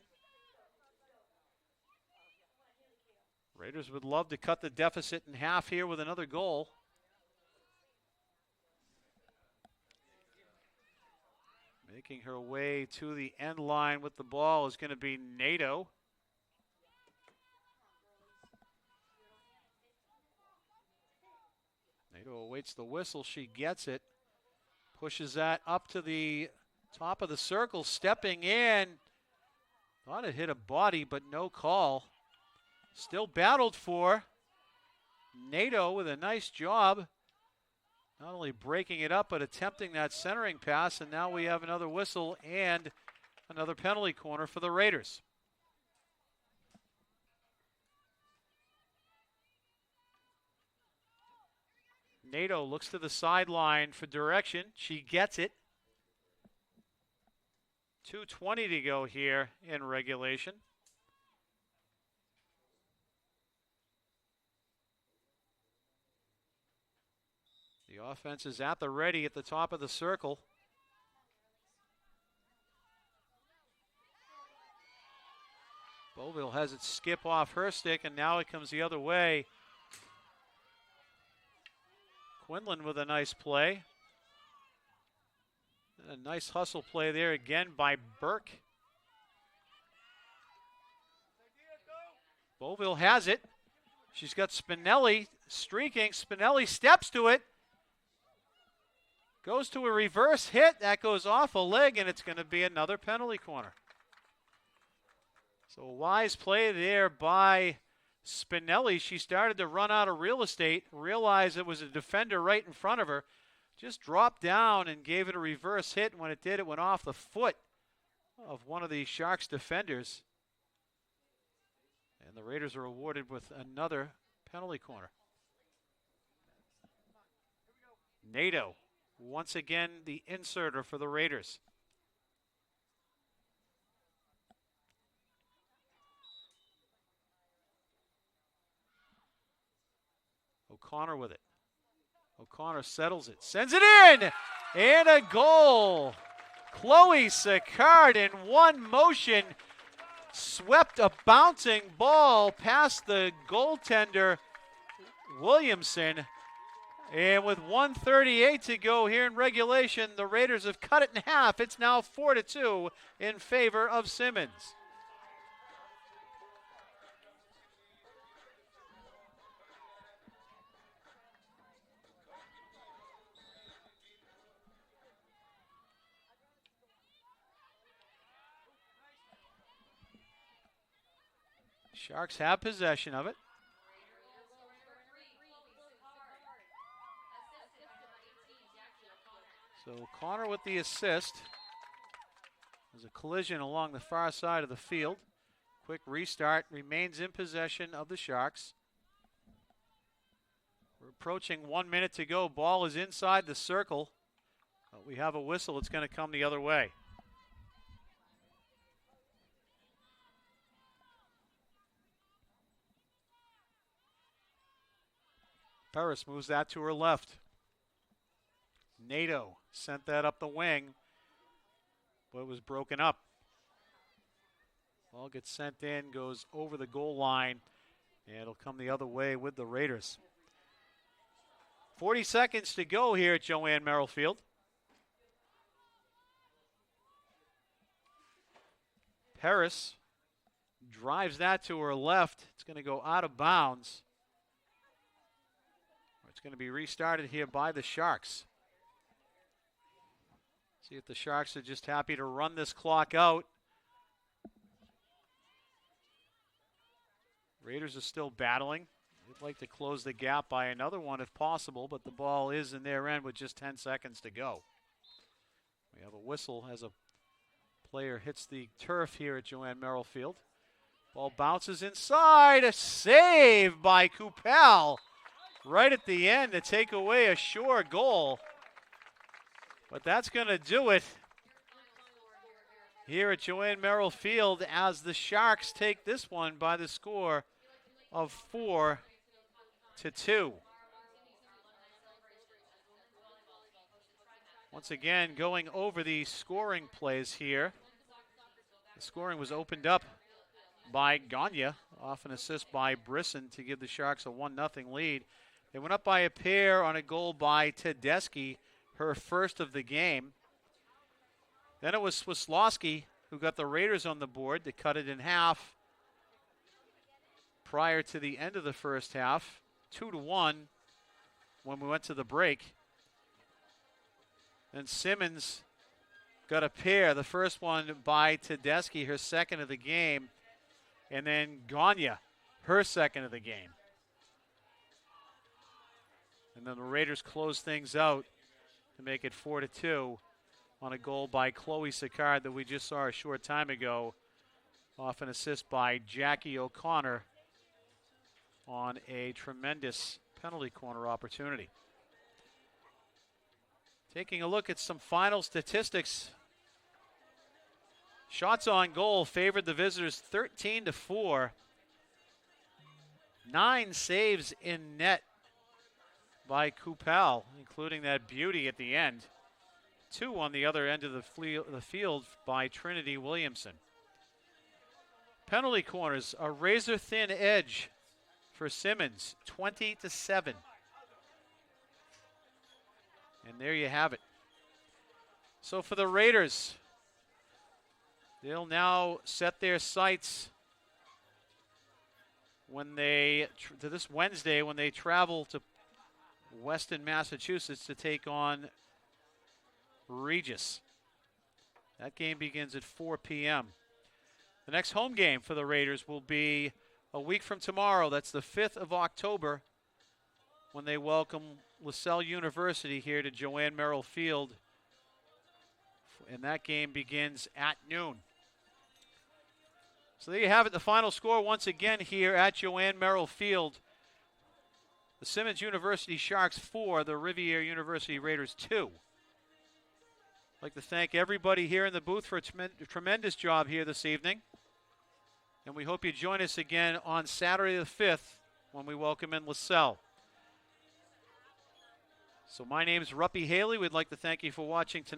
Raiders would love to cut the deficit in half here with another goal. Making her way to the end line with the ball is going to be Nato. Nato awaits the whistle. She gets it. Pushes that up to the top of the circle. Stepping in. Thought it hit a body, but no call. Still battled for. Nato with a nice job. Not only breaking it up, but attempting that centering pass. And now we have another whistle and another penalty corner for the Raiders. Nato looks to the sideline for direction. She gets it. 2:20 to go here in regulation. The offense is at the ready at the top of the circle. Beauville has it skip off her stick, and now it comes the other way. Quinlan with a nice play. And a nice hustle play there again by Burke. Beauville has it. She's got Spinelli streaking. Spinelli steps to it. Goes to a reverse hit. That goes off a leg, and it's going to be another penalty corner. So a wise play there by Spinelli. She started to run out of real estate, realized it was a defender right in front of her, just dropped down and gave it a reverse hit. And when it did, it went off the foot of one of the Sharks defenders. And the Raiders are awarded with another penalty corner. Nato, once again, the inserter for the Raiders. O'Connor with it. O'Connor settles it, sends it in, and a goal. Chloe Sicard in one motion swept a bouncing ball past the goaltender Williamson. And with 1:38 to go here in regulation, the Raiders have cut it in half. It's now 4-2 in favor of Simmons. Sharks have possession of it. So Connor with the assist. There's a collision along the far side of the field. Quick restart, remains in possession of the Sharks. We're approaching 1 minute to go. Ball is inside the circle. But we have a whistle. It's going to come the other way. Paris moves that to her left. Nato sent that up the wing, but it was broken up. Ball gets sent in, goes over the goal line, and it'll come the other way with the Raiders. 40 seconds to go here at Joanne Merrill Field. Paris drives that to her left. It's going to go out of bounds. It's going to be restarted here by the Sharks. See if the Sharks are just happy to run this clock out. Raiders are still battling. They'd like to close the gap by another one if possible, but the ball is in their end with just 10 seconds to go. We have a whistle as a player hits the turf here at Joanne Merrill Field. Ball bounces inside. A save by Coupal right at the end to take away a sure goal. But that's going to do it here at Joanne Merrill Field as the Sharks take this one by the score of 4-2. Once again, going over the scoring plays here. The scoring was opened up by Gagne, off an assist by Brisson to give the Sharks a 1-0 lead. They went up by a pair on a goal by Tedeschi, her first of the game. Then it was Swislowski who got the Raiders on the board to cut it in half prior to the end of the first half, 2-1 when we went to the break. Then Simmons got a pair, the first one by Tedeschi, her second of the game, and then Gagne, her second of the game. And then the Raiders close things out to make it 4-2 on a goal by Chloe Sicard that we just saw a short time ago, off an assist by Jackie O'Connor on a tremendous penalty corner opportunity. Taking a look at some final statistics. Shots on goal favored the visitors 13-4. 9 saves in net by Coupal, including that beauty at the end. 2 on the other end of the field by Trinity Williamson. Penalty corners, a razor-thin edge for Simmons, 20-7. And there you have it. So for the Raiders, they'll now set their sights when they to this Wednesday when they travel to Weston, Massachusetts to take on Regis. That game begins at 4 p.m. The next home game for the Raiders will be a week from tomorrow. That's the 5th of October when they welcome LaSalle University here to Joanne Merrill Field. And that game begins at noon. So there you have it, the final score once again here at Joanne Merrill Field. The Simmons University Sharks 4, the Rivier University Raiders 2. I'd like to thank everybody here in the booth for a tremendous job here this evening. And we hope you join us again on Saturday the 5th when we welcome in LaSalle. So my name's Ruppy Haley. We'd like to thank you for watching tonight.